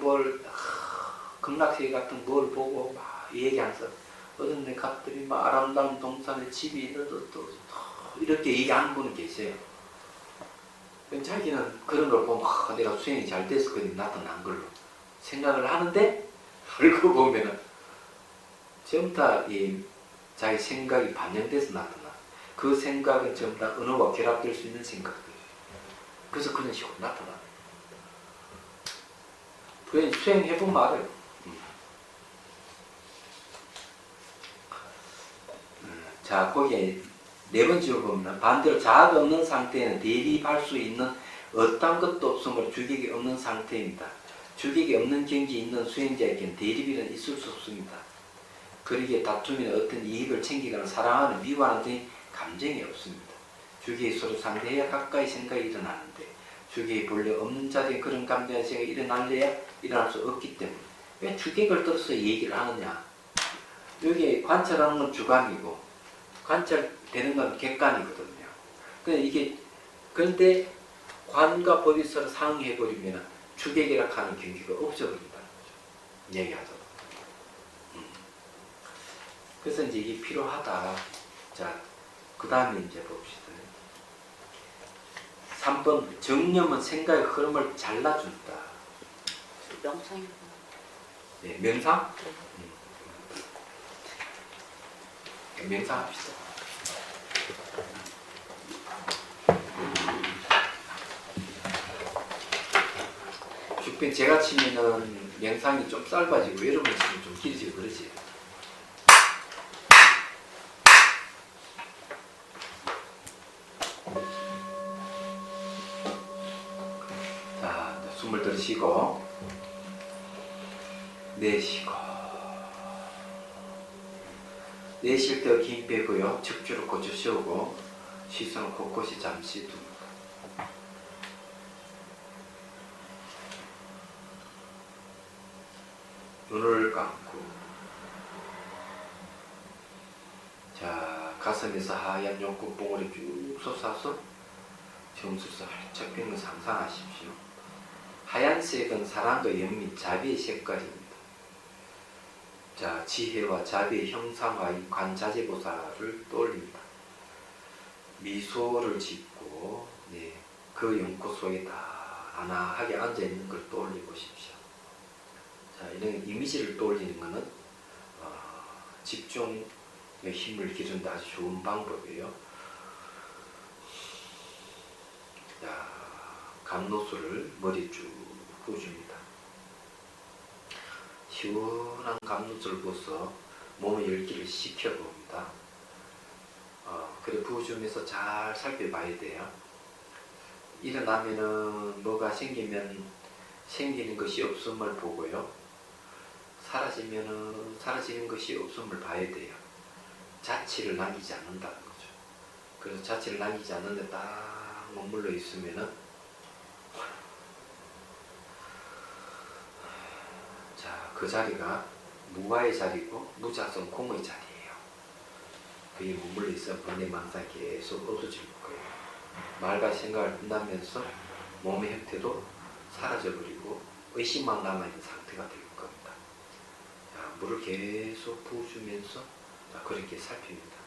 B: 극락세계 같은 뭘 보고 막 얘기하면서 어떤 데 갔더니 막 아름다운 동산에 집이 있는데 또 이렇게 얘기하는 분은 계세요. 자기는 그런 걸 보면 내가 수행이 잘 돼서 그게 나타난 걸로 생각을 하는데 알고 보면은 전부 다 자기 생각이 반영돼서 나타나. 그 생각은 전부 다 언어와 결합될 수 있는 생각들이에요. 그래서 그런 식으로 나타나. 그냥 수행해보면 알아요. 자, 거기에 네 번째로 보면 반대로 자아가 없는 상태에는 대립할 수 있는 어떤 것도 없으므로 주객이 없는 상태입니다. 주객이 없는 경지에 있는 수행자에게는 대립이란 있을 수 없습니다. 그러기에 다툼이나 어떤 이익을 챙기거나 사랑하는 미워하는 등의 감정이 없습니다. 주객이 서로 상대해야 가까이 생각이 일어나는데 주객이 본래 없는 자들이 그런 감정의 생각이 일어날래야 일어날 수 없기 때문에 왜 주객을 들어서 얘기를 하느냐. 여기 관찰하는 건 주관이고 관찰되는 건 객관이거든요. 그런데 관과 법이 서로 상응해버리면 주객이라 하는 경기가 없어버린다는 거죠. 얘기하자면. 그래서 이제 이게 필요하다. 자, 그 다음에 이제 봅시다. 3번, 정념은 생각의 흐름을 잘라준다.
D: 명상이.
B: 네, 명상? 명상합시다. 6편 제가 치면은 명상이 좀 짧아지고 여러분 치면 좀 길어지고 그러지. 자, 숨을 들이쉬고 내쉬고 내쉴 때 힘 빼고요. 척추를 고쳐 세우고 시선을 곳곳이 잠시 둡니다. 눈을 감고 자, 가슴에서 하얀 용꽃 봉오리 쭉 솟아서 정수에서 활짝 핀 걸 상상하십시오. 하얀색은 사랑과 연민, 자비의 색깔입니다. 자, 지혜와 자비의 형상화인 관자재보살을 떠올립니다. 미소를 짓고 그 연꽃 속에 다 안하게 앉아있는 걸 떠올려 보십시오. 자, 이런 이미지를 떠올리는 것은 집중의 힘을 기르는 데 아주 좋은 방법이에요. 자, 감로수를 머리에 쭉 부어줍니다. 시원한 감로수를 부어서 몸의 열기를 식혀봅니다. 그래 부어주면서 잘 살펴봐야 돼요. 일어나면은 뭐가 생기면 생기는 것이 없음을 보고요. 사라지면은 사라지는 것이 없음을 봐야 돼요. 자취를 남기지 않는다는 거죠. 그래서 자취를 남기지 않는데 딱 머물러 있으면은 자, 그 자리가 무와의 자리고 무자성 공의 자리예요. 그게 머물러 있어 번뇌망상 계속 없어질 거예요. 말과 생각을 끝나면서 몸의 형태도 사라져버리고 의식만 남아있는 상태가 될 겁니다. 자, 물을 계속 부어주면서 그렇게 살핍니다.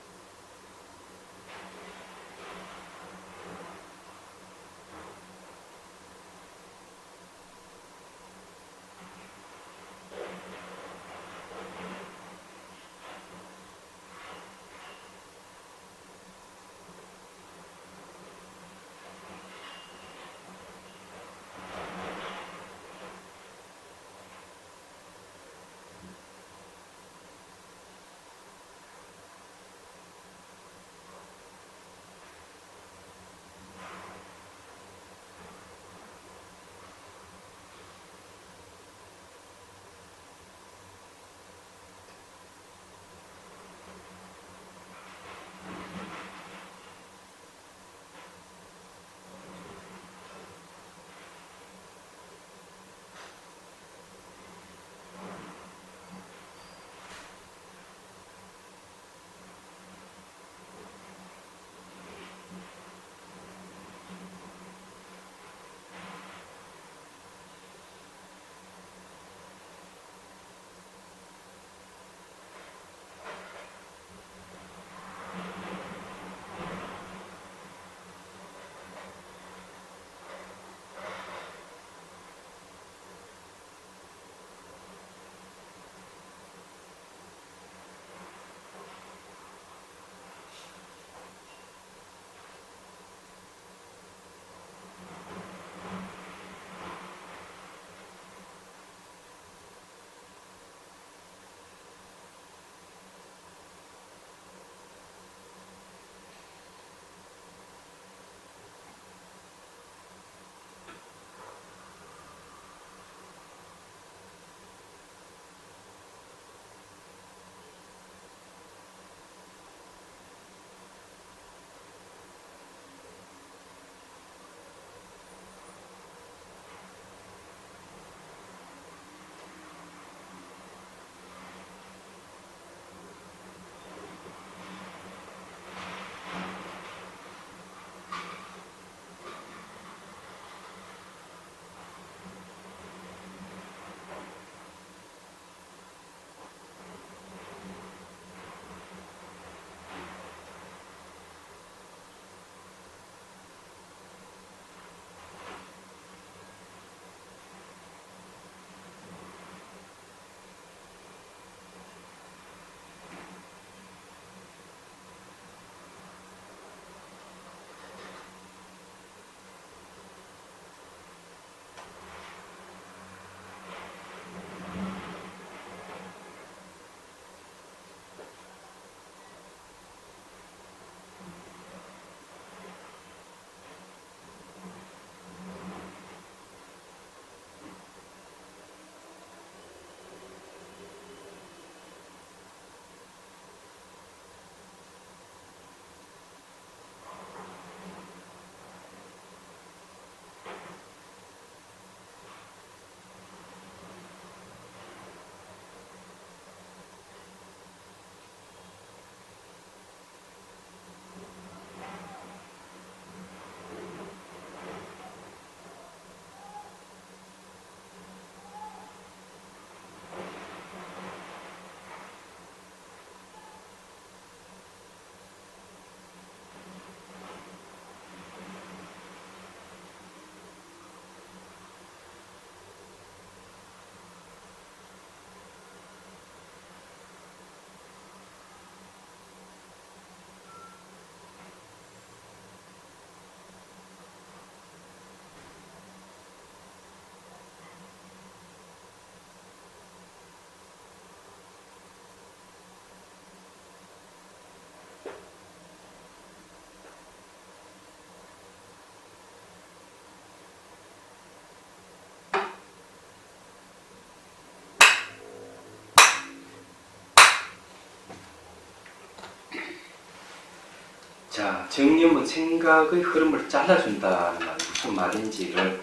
B: 자, 정념은 생각의 흐름을 잘라준다는 말 무슨 말인지를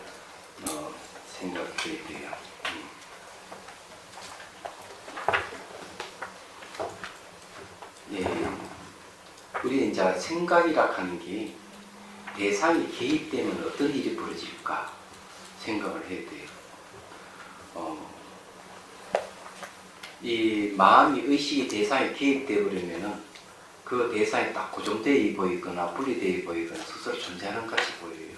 B: 생각해 돼요. 예, 우리 이제 생각이라 하는 게 대상이 개입되면 어떤 일이 벌어질까 생각을 해야 돼요. 이 마음이 의식이 대상에 개입되어 버리면은 그 대상이 딱 고정되어 보이거나 분리되어 보이거나 스스로 존재하는 것 같이 보여요.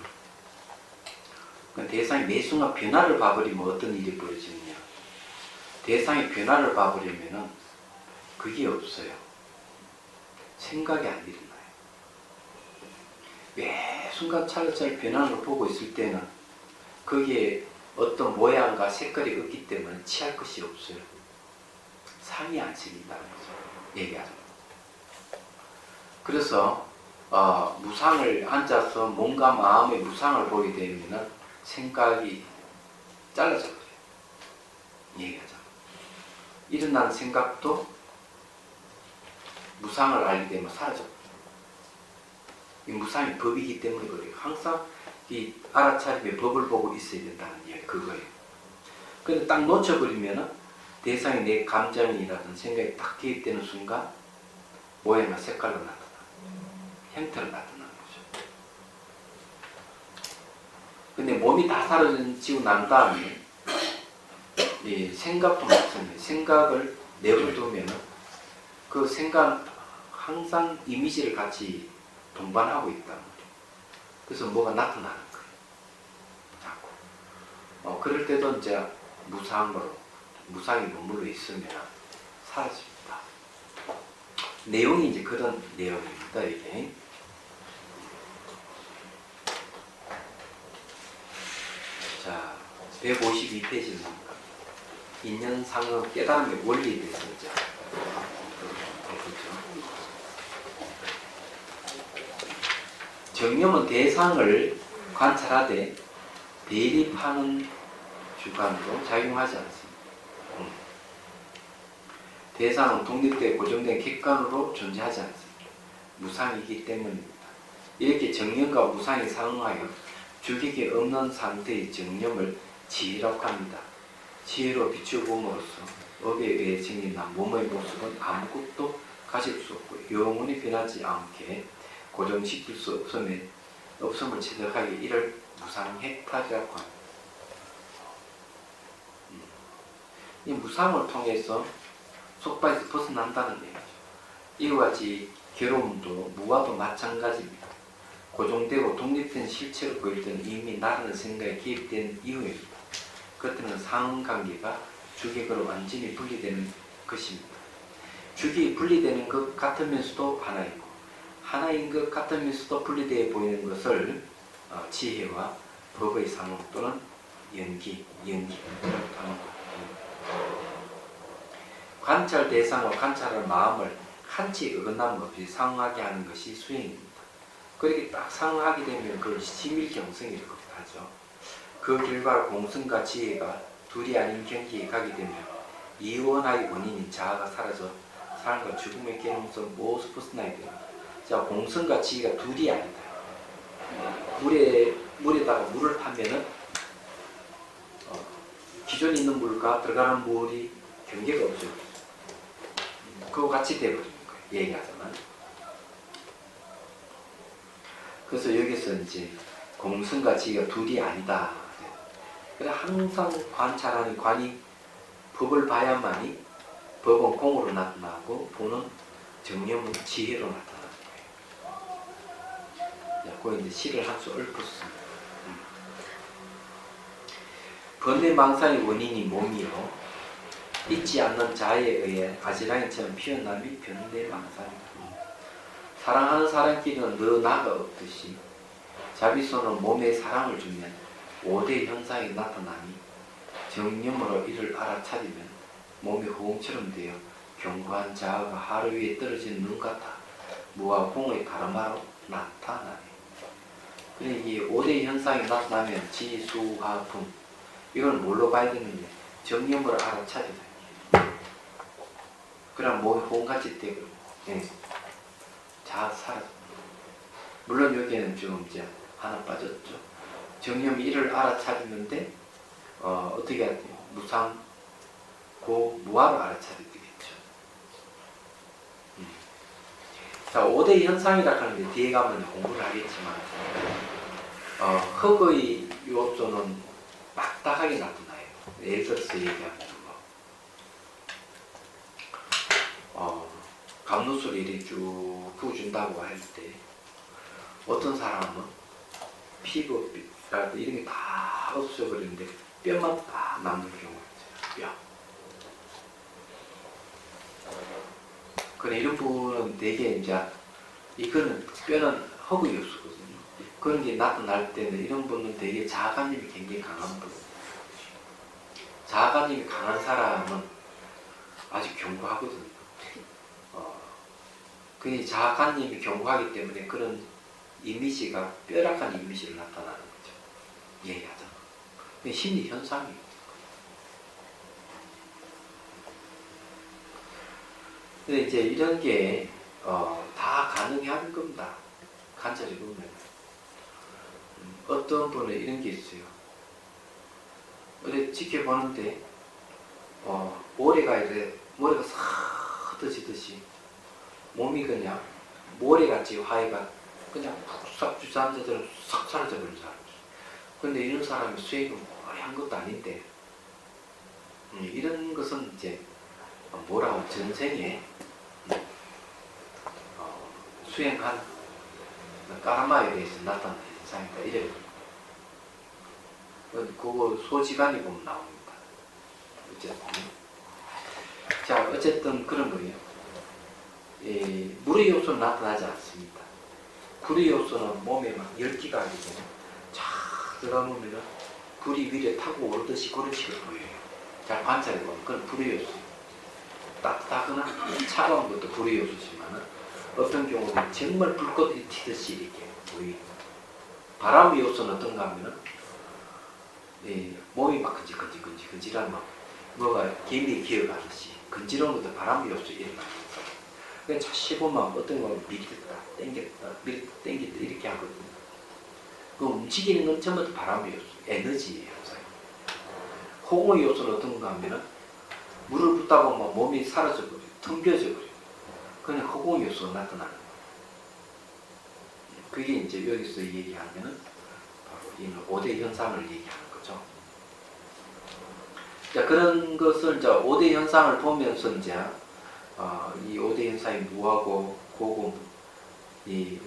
B: 그 대상이 매 순간 변화를 봐버리면 어떤 일이 벌어지느냐. 대상의 변화를 봐버리면은 그게 없어요. 생각이 안 일어나요. 매 순간 차례차례 변화를 보고 있을 때는 거기에 어떤 모양과 색깔이 없기 때문에 취할 것이 없어요. 상이 안 생긴다는 거죠. 얘기하죠. 그래서 무상을 앉아서 몸과 마음의 무상을 보게 되면 생각이 잘라져 버려요. 얘기하죠. 일어난 생각도 무상을 알게 되면 사라져 버려요. 이 무상이 법이기 때문에 그래요. 항상 이 알아차림의 법을 보고 있어야 된다는 얘기 그거예요. 근데 딱 놓쳐버리면은 대상이 내 감정이라든 생각이 딱 개입되는 순간 모양과 색깔로 나타나, 형태로 나타나는 거죠. 근데 몸이 다 사라지고 난 다음에 이 생각도 마찬가지예요. 생각을 내버려두면은 그 생각 항상 이미지를 같이 동반하고 있다는 거죠. 그래서 뭐가 나타나는 거예요. 자꾸. 그럴 때도 이제 무상이 머물러 있으면 사라집니다. 내용이 이제 그런 내용입니다. 이게. 자, 152페이지입니다. 인연상의 깨달음의 원리에 대해서 이제 정념은 대상을 관찰하되 대립하는 주관으로 작용하지 않습니다. 대상은 독립되어 고정된 객관으로 존재하지 않습니다. 무상이기 때문입니다. 이렇게 정념과 무상이 상응하여 주객이 없는 상태의 정념을 지혜라고 합니다. 지혜로 비추어봄으로써 업에 의해 생긴난 몸의 모습은 아무것도 가질 수 없고 영원히 변하지 않게 고정시킬 수 없음을 체득하기 이를 무상해탈이라고 합니다. 이 무상을 통해서 속바에서 벗어난다는 얘기죠. 이와 같이 괴로움도 무와도 마찬가지입니다. 고정되고 독립된 실체로 보일 때는 이미 나라는 생각에 개입된 이유입니다. 그때는 상관관계가 주객으로 완전히 분리되는 것입니다. 주객이 분리되는 것 같으면서도 하나이고 하나인 것 같으면서도 분리되어 보이는 것을 지혜와 법의 상호 또는 연기라고 하는 것. 관찰 대상과 관찰할 마음을 한치 어긋남 없이 상응하게 하는 것이 수행입니다. 그렇게 딱 상응하게 되면 그걸 심일경성이라고 하죠. 그 결과 공성과 지혜가 둘이 아닌 경기에 가게 되면 이원하의 원인인 자아가 사라져 삶과 죽음의 개념성 모두 벗어나게 됩니다. 자, 공성과 지혜가 둘이 아니다. 물에다가 물을 타면은 기존에 있는 물과 들어가는 물이 경계가 없어요. 그거 같이 돼버리는 거예요. 얘기하자면. 그래서 여기서 이제 공성과 지혜가 둘이 아니다. 그래서 항상 관찰하는 관이 법을 봐야만이 법은 공으로 나타나고 보는 정념은 지혜로 나타나는 거예요. 그 이제 시를 한 수 읊었습니다. 번뇌망상의 원인이 몸이요 잊지 않는 자에 의해 아지랑이처럼 피어남이 번뇌망상이다. 사랑하는 사람끼리는 너 나가 없듯이 자비손은 몸에 사랑을 주면 5대 현상이 나타나니 정념으로 이를 알아차리면 몸이 호응처럼 되어 견고한 자아가 하루 위에 떨어진 눈 같아 무와 공의 가르마로 나타나네. 그래 이 5대 현상이 나타나면 지, 수, 화, 분 이걸 뭘로 봐야 되느냐? 정념으로 알아차려야 돼. 그럼 몸이 호응같이 되고 자아 사라져. 물론 여기에는 지금 이제 하나 빠졌죠. 정념이 이를 알아차리는데 어떻게 해야 돼요? 무상, 고, 무아로 알아차려야 되겠죠. 자, 5대 현상이라 하는 게 뒤에 가면 공부를 하겠지만 흙의 요소는 딱딱하게 나타나요. 예를 들어서 얘기하면 감누수를 이렇게 쭉 부어준다고 할 때 어떤 사람은 피부, 이런 게 다 없어버리는데 뼈만 딱 남는 경우가 있어요. 뼈. 그래 이런 부분은 되게 이제 이거는 뼈는 흙의 요소거든요. 그런 게 나타날 때는 이런 분은 되게 자아관념이 굉장히 강한 분. 자아관념이 강한 사람은 아주 견고하거든요. 그 자아관념이 견고하기 때문에 그런 이미지가 뼈락한 이미지를 나타나는 거죠. 얘기하자면. 그게 심리 현상이에요. 근데 이제 이런 게 다 가능한 겁니다. 간절히 보면. 어떤 분은 이런 게 있어요. 어디 지켜보는데 모래가 싹 흩어지듯이 몸이 그냥 모래같이 화해가 그냥 푹 주저앉은 자들은 싹 사라져버린 사람. 근데 이런 사람이 수행은 거의 한 것도 아닌데 이런 것은 이제 뭐라고 전생에 수행한 까라마에 대해서 나타나는 현상이다. 이래요. 그거 소지간이 보면 나옵니다. 어쨌든 그런 거예요. 물의 요소는 나타나지 않습니다. 불의 요소는 몸에 막 열기가 하기 때문에 쫙 들어가보면 불이 위에 타고 오르듯이 그런 식으로 보여요. 잘 관찰해보면 그건 불의 요소. 따뜻하거나 차가운 것도 불의 요소지만 어떤 경우는 정말 불꽃이 튀듯이 이렇게 보이고 바람의 요소는 어떤가 하면은 몸이 막 근질근질한 막 뭐가 개미 기어가듯이 근지러운 것도 바람의 요소 일어납니다. 그냥 자세히 보면 어떤 거 밀었다, 당겼다, 밀었다, 당겼다 이렇게 하거든요. 그 움직이는 건 전부 다 바람의 요소, 에너지예요. 호응의 요소는 어떤가 하면은 물을 붓다 보면 몸이 사라져버려요. 텅겨져 버려요. 그냥 호응의 요소가 나타나는 거예요. 그게 이제 여기서 얘기하면은 바로 이 5대 현상을 얘기하는 거죠. 자, 그런 것을 이제 5대 현상을 보면서 이제 이 5대 현상이 무하고 고고 이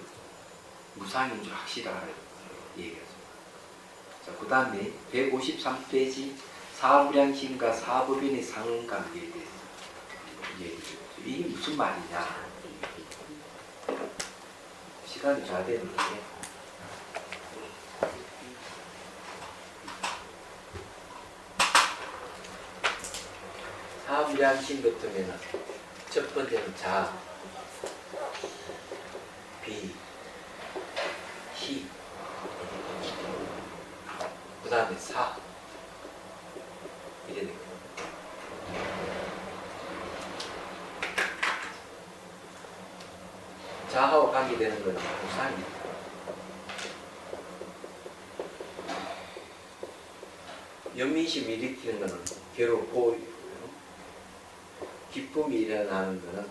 B: 무상인 줄 확실하게 얘기하죠. 자, 그 다음에 153페이지 사무량심과 사법인의 상관계에 대해서 얘기해주죠. 이게 무슨 말이냐? 시간이 잘 되는데 사무량심 같으면은 첫 번째는 자, 비, 희, 그 다음에 사 이래 되거든요. 자하고 관계되는 건 무상입니다. 연민심이 일으키는 것은 괴롭고 기쁨이 일어나는 것은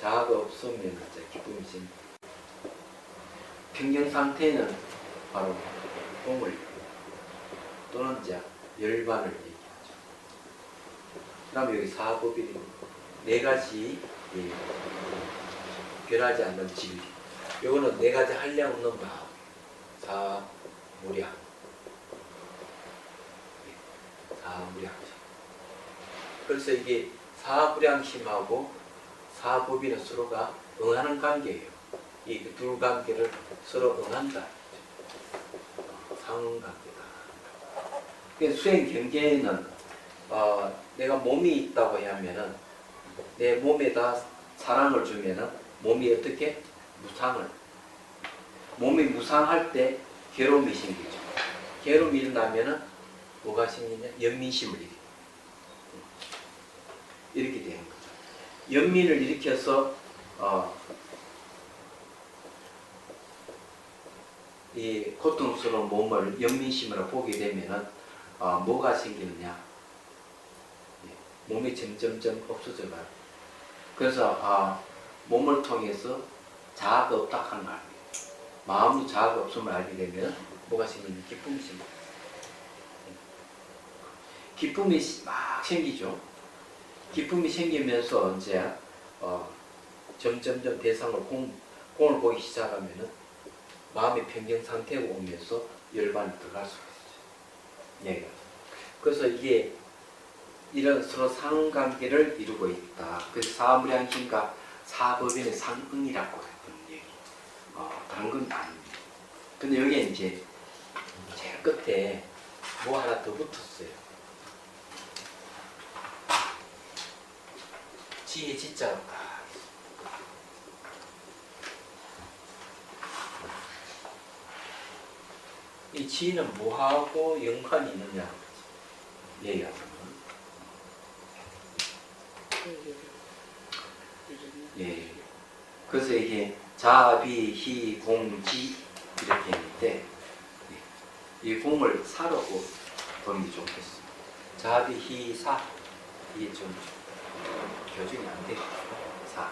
B: 자아가 없으면 이제 기쁨이 생깁니다. 평정 상태는 바로 공을 또는 이제 열반을 얘기하죠. 그 다음에 여기 사법이 네 가지 변하지 않는 진리. 요거는 네 가지 한량 없는 마음. 사무량. 사무량심. 그래서 이게 사무량심하고 사법인은 서로가 응하는 관계예요. 이 두 관계를 서로 응한다. 상관계다. 그래서 수행 경계에는 내가 몸이 있다고 하면은 내 몸에다 사랑을 주면은 몸이 어떻게 몸이 무상할 때 괴로움이 생기죠. 괴로움이 일어나면은 뭐가 생기냐? 연민심을 이렇게 되는 거죠. 연민을 일으켜서 이 고통스러운 몸을 연민심으로 보게 되면은 뭐가 생기느냐? 예, 몸이 점점점 없어져가요. 그래서 몸을 통해서 자아가 없다 하는 걸 알게 돼요. 마음도 자아가 없음을 알게 되면 뭐가 생기냐? 기쁨이 생겨요. 기쁨이 막 생기죠. 기쁨이 생기면서 이제 점점점 대상을 공을 보기 시작하면은 마음의 평정 상태에 오면서 열반이 들어갈 수가 있어요. 예. 그래서 이게 이런 서로 상관관계를 이루고 있다. 그래서 사무량심과 사법인의 상응이라고 했던 얘기. 다른 건 아닙니다. 근데 여기에 이제 제일 끝에 뭐 하나 더 붙었어요. 지혜 지자. 이 지혜는 뭐하고 연관이 있느냐 얘기하면 예. 그래서 이게 자비, 희, 공, 지 이렇게 있는데 이 공을 사라고 보는 게 좋겠습니다. 자비, 희, 사 이게 좀 교정이 안 되죠. 사.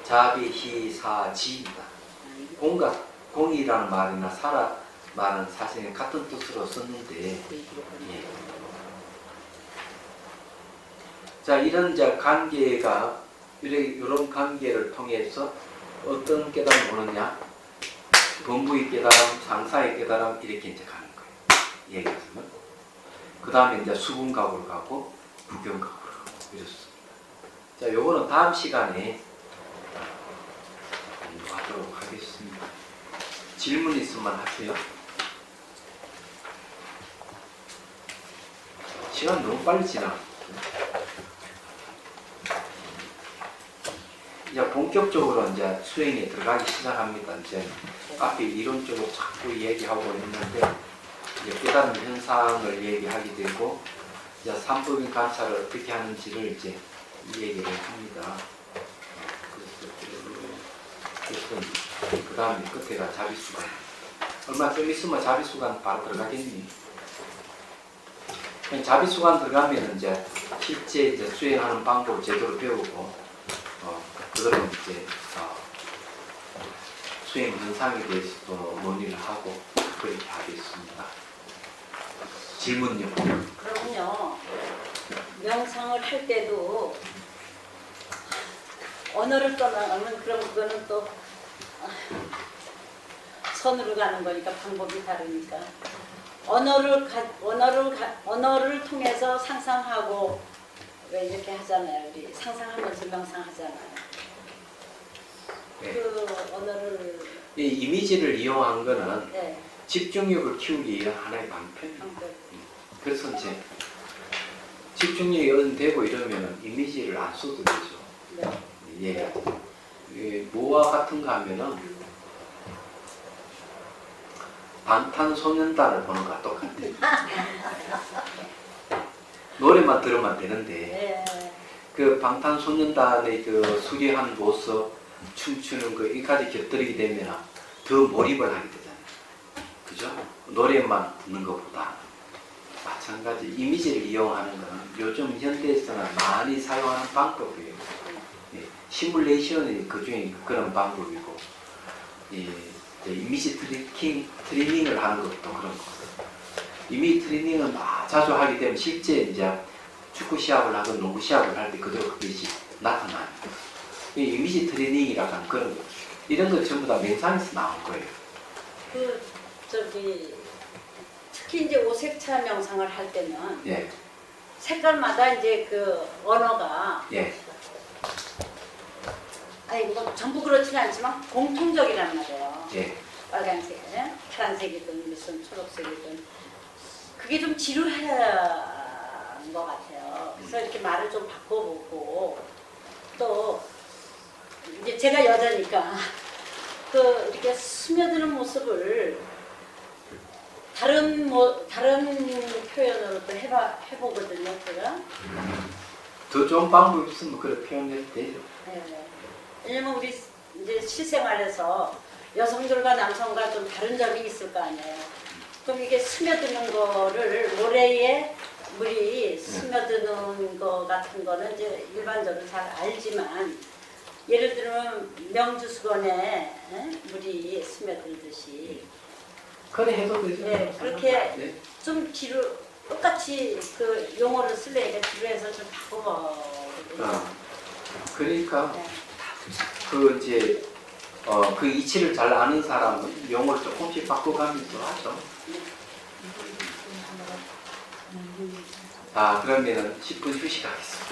B: 자비, 희, 사, 지입니다. 공이라는 말이나 사라 말은 사실 같은 뜻으로 썼는데, 예. 자, 이런 이제 관계가 이런 관계를 통해서 어떤 깨달음이 오느냐? 본부의 깨달음, 상사의 깨달음 이렇게 이제 가는 거예요. 얘기하자면. 그 다음에 이제 수분각으로 가고 부경각으로 가고 이렇습니다. 자, 요거는 다음 시간에 공부하도록 하겠습니다. 질문 있으면 하세요. 시간 너무 빨리 지나. 이제 본격적으로 이제 수행에 들어가기 시작합니다. 이제 앞에 이론적으로 자꾸 얘기하고 있는데 이제 깨달은 현상을 얘기하게 되고 이제 삼법인 관찰을 어떻게 하는지를 이제 얘기를 합니다. 그래서 그 다음에 끝에가 자비수관. 얼마 좀 있으면 자비수관 바로 들어가겠니? 자비수관 들어가면 이제 실제 이제 수행하는 방법을 제대로 배우고 그들은 이제 수행 현상에 대해서도 논의를 하고 그렇게 하겠습니다. 질문요?
D: 그럼요. 명상을 할 때도 언어를 떠나가면 그럼 그거는 또 선으로 가는 거니까 방법이 다르니까 언어를 통해서 상상하고 왜 이렇게 하잖아요. 우리 상상하면서 명상하잖아요.
B: 네.
D: 그 언어를
B: 이 이미지를 이용한 거는
D: 네.
B: 집중력을 키우기 위한 하나의 방편입니다.
D: 방법.
B: 그래서 이제 집중력이 언되고 이러면 이미지를 안 써도 되죠.
D: 네.
B: 예. 뭐와 같은가 하면은 방탄소년단을 보는 것과 똑같아요. 노래만 들으면 되는데
D: 네.
B: 그 방탄소년단의 그 수려한 모습, 춤추는 거 이까지 곁들이게 되면 더 몰입을 하게 되잖아요. 그죠? 노래만 듣는 것보다 마찬가지 이미지를 이용하는 것은 요즘 현대에서는 많이 사용하는 방법이에요. 예, 시뮬레이션이 그 중에 그런 방법이고 예, 이미지 트레이닝을 하는 것도 그런 거예요. 이미지 트레이닝을 자주 하게 되면 실제 이제 축구 시합을 하든 농구 시합을 할 때 그대로 그것이 나타나요. 이 이미지 트레이닝이라고 하는 그런 거. 이런 거 전부 다 명상에서 나온 거예요.
D: 특히 이제 오색차 명상을 할 때는
B: 예.
D: 색깔마다 이제 그 언어가
B: 예.
D: 아니 뭐 전부 그렇지는 않지만 공통적이란 말이에요.
B: 예.
D: 빨간색, 파란색이든 무슨 초록색이든 그게 좀 지루한 것 같아요. 그래서 이렇게 말을 좀 바꿔보고 또 이제 제가 여자니까 그 이렇게 스며드는 모습을 다른 표현으로 또 해보거든요, 제가.
B: 더 좋은 방법이 있으면 그렇게 표현해도 되죠.
D: 네. 왜냐면 우리 이제 실생활에서 여성들과 남성과 좀 다른 점이 있을 거 아니에요. 그럼 이게 스며드는 거를 모래에 물이 스며드는 거 같은 거는 이제 일반적으로 잘 알지만 예를 들면 명주수건에 물이 스며들듯이
B: 그래 해도 되죠.
D: 네, 그렇게
B: 네.
D: 좀 뒤로 똑같이 그 용어를 쓰려니까 뒤로 해서 좀 바꿔봐.
B: 그러니까
D: 네.
B: 그 이제 그 이치를 잘 아는 사람은 용어를 조금씩 바꿔가면서 하죠. 그러면은 10분 휴식하겠습니다.